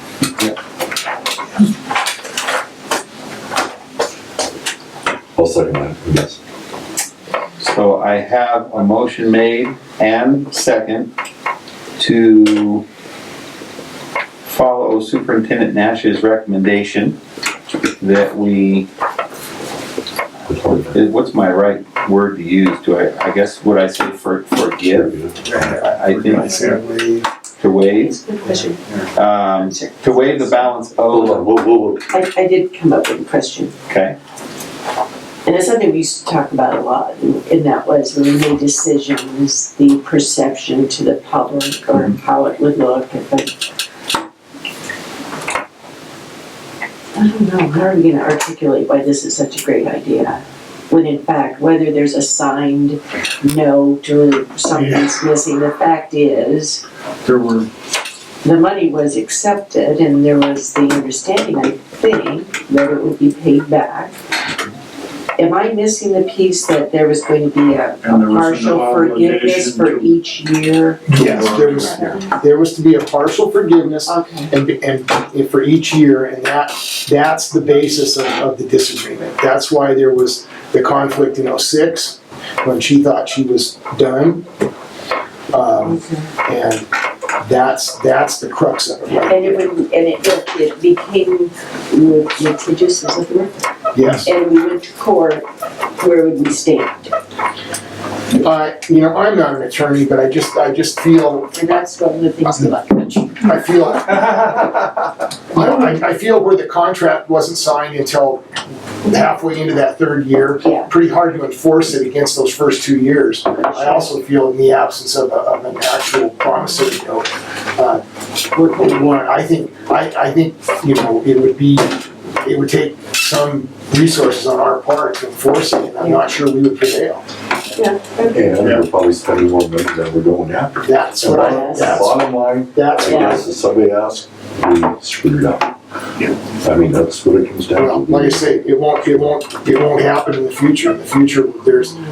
I'll second that, yes. So So I have a motion made and second to follow Superintendent Nash's recommendation that we, what's my right word to use? I guess, would I say forgive? I think to waive. Good question. To waive the balance Hold owed. on, whoa. I did come up with a question, Okay, and it's something we used to talk about a lot, and that was when we made decisions, the perception to the public or how it would look. I don't know, how are we gonna articulate why this is such a great idea? When in fact, whether there's a signed note or something's missing, the fact is, There were, the money was accepted and there was the understanding, I think, that it would be paid back. Am I missing the piece that there was going to be a And there was an partial forgiveness for obligation to- each year? Yes, there was to be a partial forgiveness Okay, and for each year, and that's the basis of the disagreement. That's why there was the conflict in '06, when she thought she was done. And that's the crux of it, right? and it became litigious, is that the word? Yes. And we went to court, where would we stand? I'm not an attorney, but I just feel, And that's one of the things we like about you. I feel, I feel where the contract wasn't signed until halfway into that third year. Yeah. Pretty hard to enforce it against those first 2 years. I also feel in the absence of an actual promissory note, I think, it would take some resources on our part to enforce it, and I'm not sure we would prevail. Yeah. And we're probably spending more money than we're going after. That's what I, Yes. that's, Bottom line, that's I what I, guess if somebody asks, we screwed up. I mean, that's what it comes down well, to. like I say, it won't happen in the future. In the future,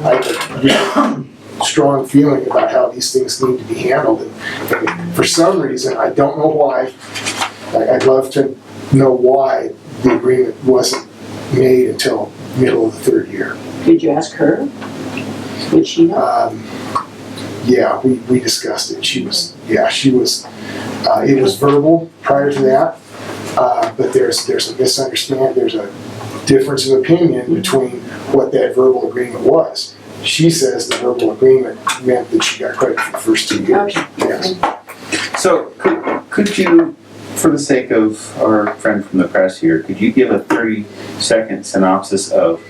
I have a very strong feeling about how these things need to be handled, and for some reason, I don't know why, I'd love to know why the agreement wasn't made until middle of the third year. Did you ask her? Would she know? Yeah, we discussed it. She was, it was verbal prior to that, but there's a misunderstanding, there's a difference of opinion between what that verbal agreement was. She says the verbal agreement meant that she got credit for the first 2 years. Okay. Yes. so could you, for the sake of our friend from the press here, could you give a 30-second synopsis of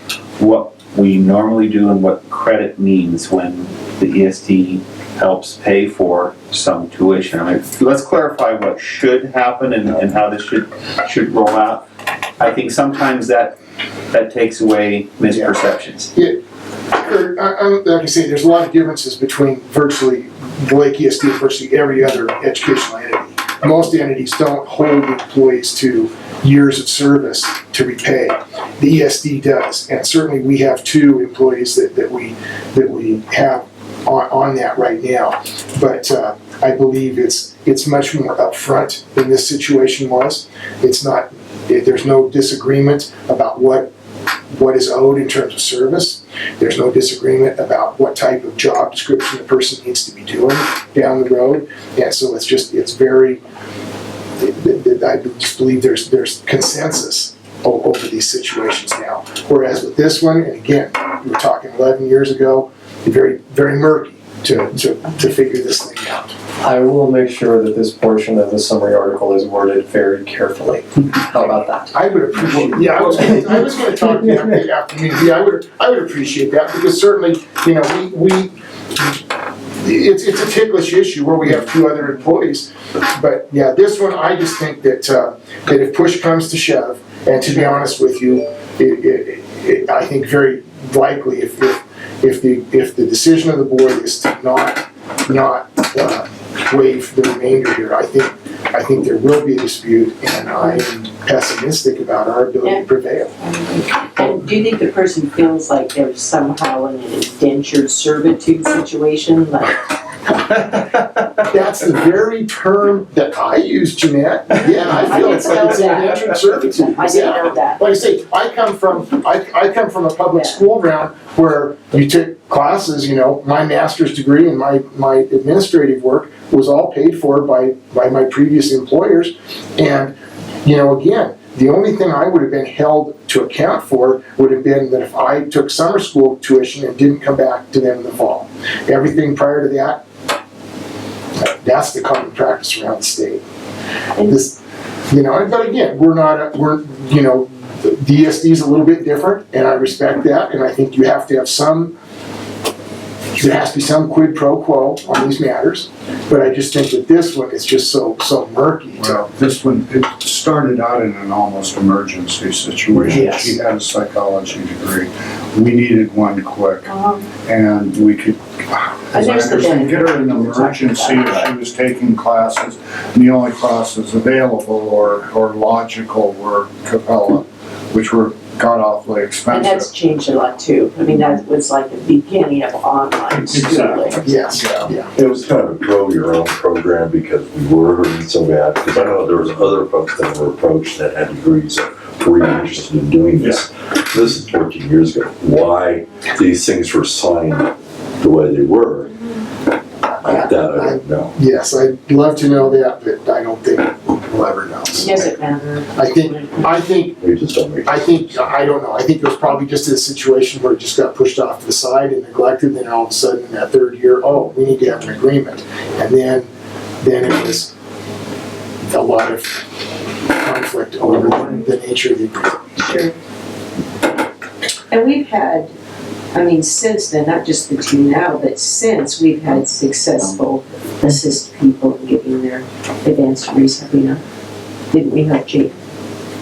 what we normally do and what credit means when the ESD helps pay for some tuition? I mean, let's clarify what should happen and how this should roll out. I think sometimes that takes away misperceptions. Yeah. Like I say, there's a lot of differences between virtually the Lake ESD and virtually every other educational entity. Most entities don't hold employees to years of service to repay. The ESD does, and certainly we have 2 employees that we have on that right now. But I believe it's much more upfront than this situation was. There's no disagreement about what is owed in terms of service. There's no disagreement about what type of job description the person needs to be doing down the road. And so I just believe there's consensus over these situations now. Whereas with this one, and again, we were talking 11 years ago, very, very murky to figure this thing out. I will make sure that this portion of the summary article is worded very carefully. How about that? I would appreciate, I was gonna talk to you after meeting. Yeah, I would appreciate that, because certainly, it's a ticklish issue where we have 2 other employees. But yeah, this one, I just think that if push comes to shove, and to be honest with you, I think very likely if the decision of the board is to not waive the remainder here, I think there will be a dispute, and I am pessimistic about our ability to prevail. And do you think the person feels like they're somehow in an indentured servitude situation, like That's the very term that I use, Jeanette. Yeah, I feel it's like it's indentured servitude. I didn't know that. Like I say, I come from a public school ground where you took classes, you know, my master's degree and my administrative work was all paid for by my previous employers. And, you know, again, the only thing I would have been held to account for would have been that if I took summer school tuition and didn't come back to them in the fall. Everything prior to that, that's the common practice around the state. This, you know, but again, you know, the ESD is a little bit different, and I respect that, and I think you have to have there has to be some quid pro quo on these matters, but I just think that this one is just so murky. Well, this one, it started out in an almost emergency situation. Yes. She had a psychology degree. We needed one quick, and we could, as I there's the understand, get her in an benefit. emergency if she was taking classes, and the only classes available or logical were Capella, which were god-awfully And that's expensive. changed a lot too. I mean, that was like the beginning of online schooling. Yes, yeah. It was kind of a grow your own program because we were hurting so bad. Because I know there was other folks that were approached that had degrees that were interested in doing this. This is 14 years ago. Why these things were signed the way they were, that I don't know. Yes, I'd love to know that, but I don't think we'll ever know. It doesn't matter. I think We just don't make. I don't know, I think it was probably just a situation where it just got pushed off to the side and neglected, and then all of a sudden in that third year, oh, we need to have an agreement. And then it was a lot of conflict over the nature of the agreement. Sure. And we've had, I mean, since then, not just the two now, but since we've had successful assist people in getting their advanced degrees, have we not? Didn't we help Jake?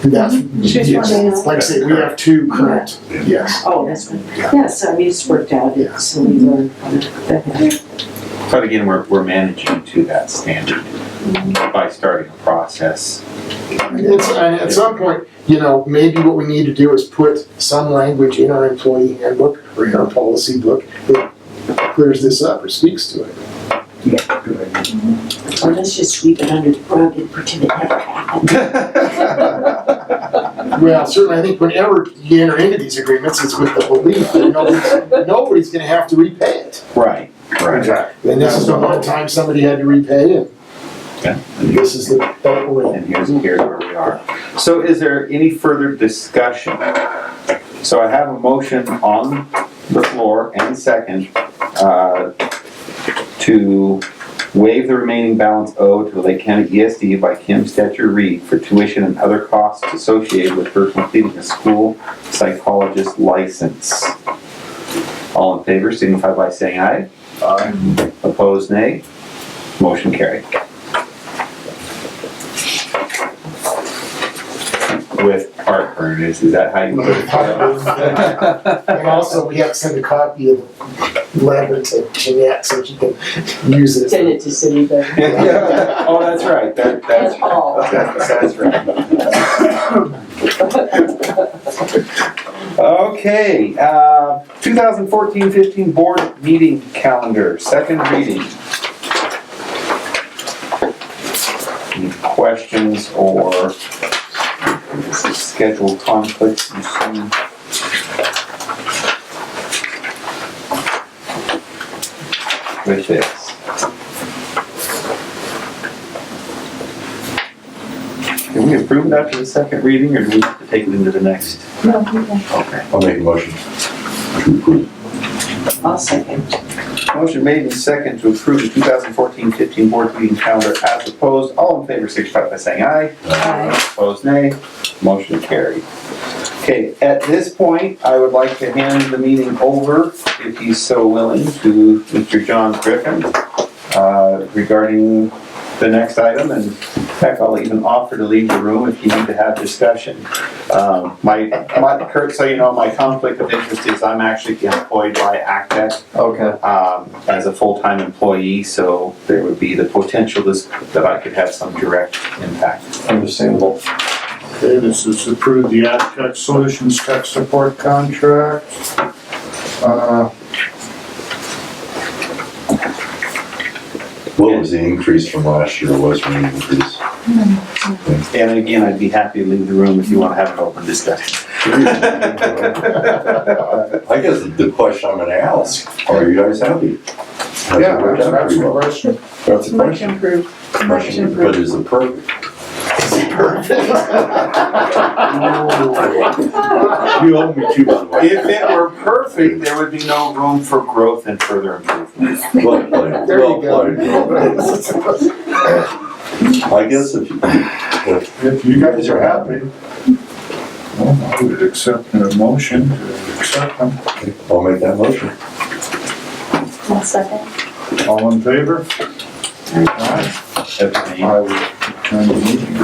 That's, She's yes, one of like I say, we have two current, yes. Oh, that's right. Yeah, so I mean, it's worked out, so we learned from it. But again, we're managing to that standard by starting a process. And at some point, you know, maybe what we need to do is put some language in our employee handbook or in our policy book that clears this up or speaks to it. Or let's just sweep it under the rug and pretend it never happened. Well, certainly, I think whenever you enter into these agreements, it's with the belief that nobody's gonna have to repay it. Right, right. Exactly. And this is the one time somebody had to repay, and Yeah. this is the part we're in. And here's where we are. So is there any further discussion? So I have a motion on the floor and second to waive the remaining balance owed to the Lake County ESD by Kim Stetcher Reed for tuition and other costs associated with her completing a school psychologist license. All in favor signify by saying aye. Aye. Opposed, nay. Motion carried. With heartburn, is that how you put it? And also, we have to send a copy of the letter to Jeanette so she can use it. Send it to City Bank. Yeah. Oh, that's right, that's That's all. That's right. Okay, 2014-15 board meeting calendar, second reading. Any questions or schedule conflicts you see? With this? Can we approve it after the second reading, or do we have to take it into the next? No, okay. Okay. I'll make a motion to approve. I'll second. Motion made and second to approve the 2014-15 board meeting calendar as opposed. All in favor signify by saying aye. Aye. Opposed, nay. Motion carried. Okay, at this point, I would like to hand the meeting over, if he's so willing, to Mr. John Griffin regarding the next item, and in fact, I'll even offer to leave the room if you need to have discussion. Kurt, so you know, my conflict of interest is I'm actually employed by ACTEC Okay. as a full-time employee, so there would be the potential that I could have some direct impact. Understandable. Okay, this is approved the AdTech Solutions Tech Support Contract. What was the increase from last year? Was there an increase? And again, I'd be happy to leave the room if you want to have an open discussion. I guess the question I'm gonna ask, are you guys happy? Has it Yeah, worked out that's pretty the well? question. That's the Much question. improved, much But improved. is it perfect? You owe me two, by the way. If it were perfect, there would be no room for growth and further improvement. Well played, There you well go. played. I guess if If you guys are happy, well, I would accept a motion to accept them. I'll make that motion. I'll second. All in favor? Aye. I would turn the meeting.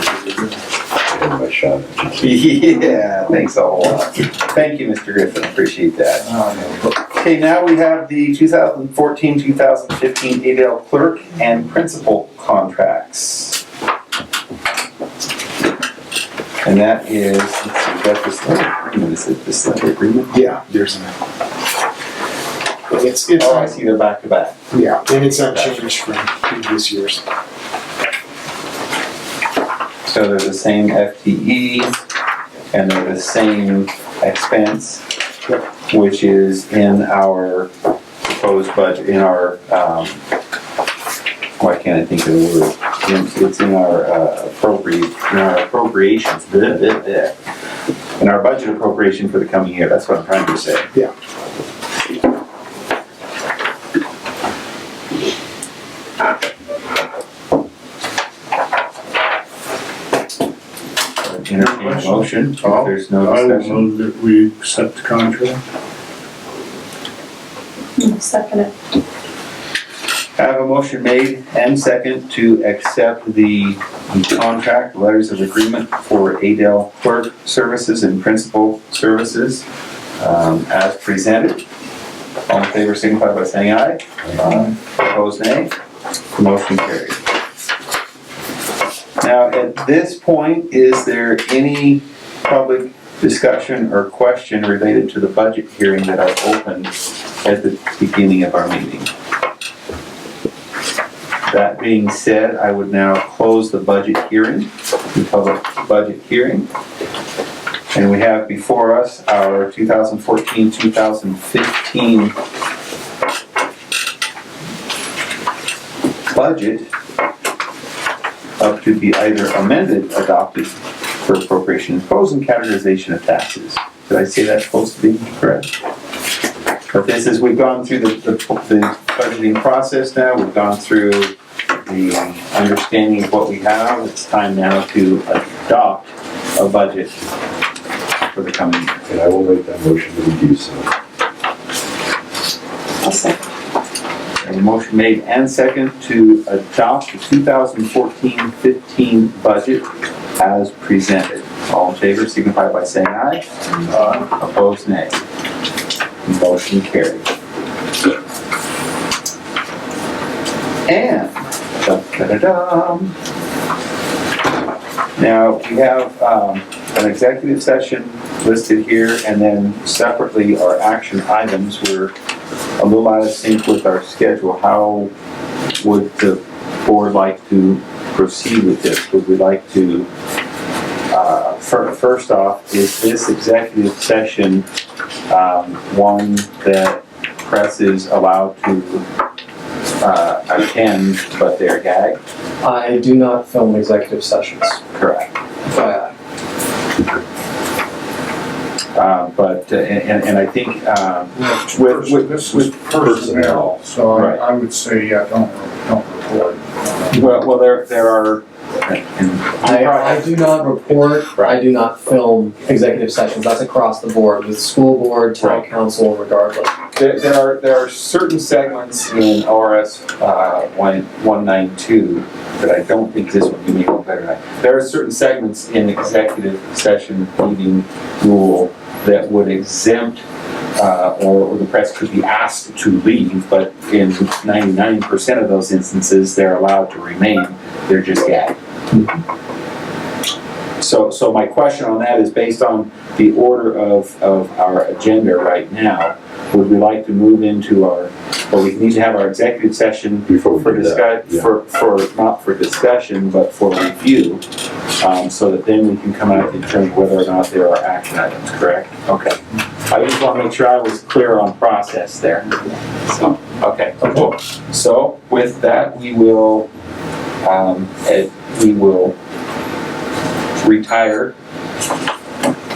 Give my shot. Yeah, thanks a whole lot. Thank you, Mr. Griffin, appreciate that. Okay, now we have the 2014-2015 ADL clerk and principal contracts. And that is, let's see, got this letter agreement, is it this letter agreement? Yeah, there's an. It's, Oh, I see they're back to back. yeah, and it's unchanged from previous years. So they're the same FTE and they're the same expense, which is in our proposed budget, in our, why can't I think of the word? It's in our appropriations, in our budget appropriation for the coming year, that's what I'm trying to say. Yeah. Entertain a motion, if there's no I will discussion. move that we accept the contract. I'll second it. I have a motion made and second to accept the contract, letters of agreement for ADL clerk services and principal services as presented. All in favor signify by saying aye. Opposed, nay. Motion carried. Now, at this point, is there any public discussion or question related to the budget hearing that I opened at the beginning of our meeting? That being said, I would now close the budget hearing, the public budget hearing. And we have before us our 2014-2015 budget up to be either amended, adopted for appropriation, imposed, and categorization of taxes. Did I say that close to being correct? But this is, we've gone through the budgeting process now, we've gone through the understanding of what we have. It's time now to adopt a budget for the coming year. And I will make that motion that we do so. I'll second. A motion made and second to adopt the 2014-15 budget as presented. All in favor signify by saying aye. Opposed, nay. Motion carried. And, da-da-da-dum. Now, we have an executive session listed here, and then separately our action items were a little out of sync with our schedule. How would the board like to proceed with this? Would we like to, first off, is this executive session one that press is allowed to attend, but they're gagged? I do not film executive sessions. Correct. FYI. And I think This is personnel, so Right. I would say, yeah, don't report. well, there are. I do not report, I do not film executive sessions. That's across the board with school board, town Right. council, regardless. There are certain segments in ORS 192 that I don't think this one, you may know better than I. There are certain segments in executive session meeting rule that would exempt or the press could be asked to leave, but in 99% of those instances, they're allowed to remain. They're just gagged. So my question on that is based on the order of our agenda right now. would we like to move into our, or we need to have our executive session Before we for do that, not for discussion, but for review, so that then we can come out and determine whether or not there are action items, correct? Okay. I just want to make sure I was clear on process there. So, okay. So with that, we will retire.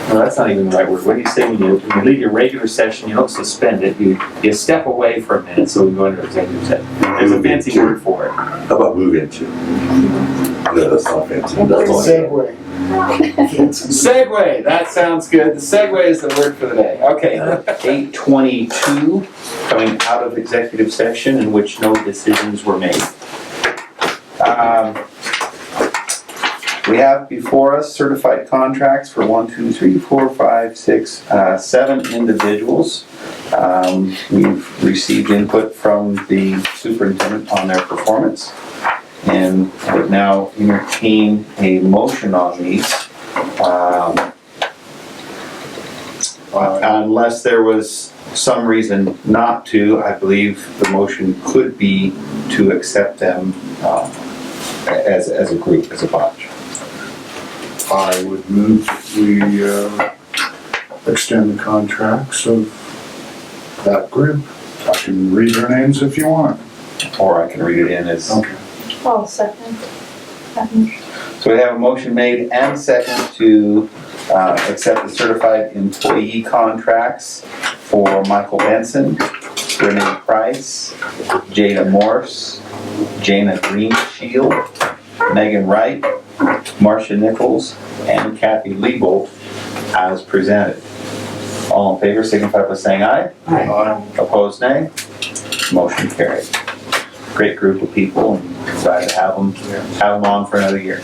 No, that's not even the right word. What do you say when you leave your regular session, you don't suspend it, you step away for a minute so we can go into executive session. There's a fancy word for it. How about move into? No, that's not fancy. That's all I know. Segway. Segway, that sounds good. The segue is the word for the day. Okay, 8:22, coming out of executive session in which no decisions were made. We have before us certified contracts for 7 individuals. We've received input from the superintendent on their performance, and would now entertain a motion on these. Unless there was some reason not to, I believe the motion could be to accept them as a group, as a bunch. I would move that we extend the contracts of that group. I can read their names if you want. Or I can read it in as. Okay. I'll second. So we have a motion made and second to accept the certified employee contracts for Michael Benson, Renee Price, Jada Morse, Jana Greenshield, Megan Wright, Marcia Nichols, and Kathy Liebold as presented. All in favor signify by saying aye. Aye. Opposed, nay. Motion carried. Great group of people, and glad to have them on for another year.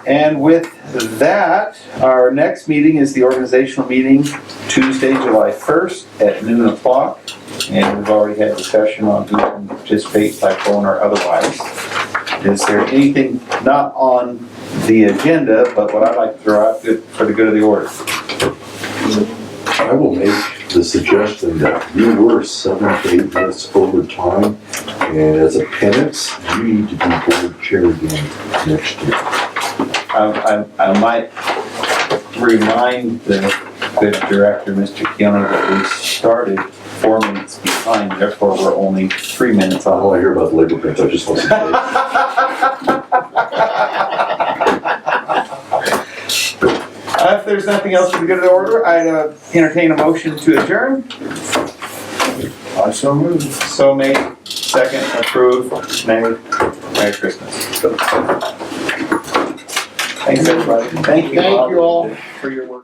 And with that, our next meeting is the organizational meeting, Tuesday, July 1st at noon o'clock. And we've already had discussion on who can participate by phone or otherwise. Is there anything not on the agenda, but what I'd like to throw out for the good of the order? I will make the suggestion that you were 7 to 8 minutes over time, and as a penance, you need to be board chair again next year. I might remind the good director, Mr. Keona, that we started 4 minutes behind, therefore we're only 3 minutes I off. don't want to hear about the labor pins, I just want to say. If there's nothing else for the good of the order, I'd entertain a motion to adjourn. I so move. So made, second, approved, made. Merry Christmas. Thanks, everybody. Thank you. Thank you all. For your work.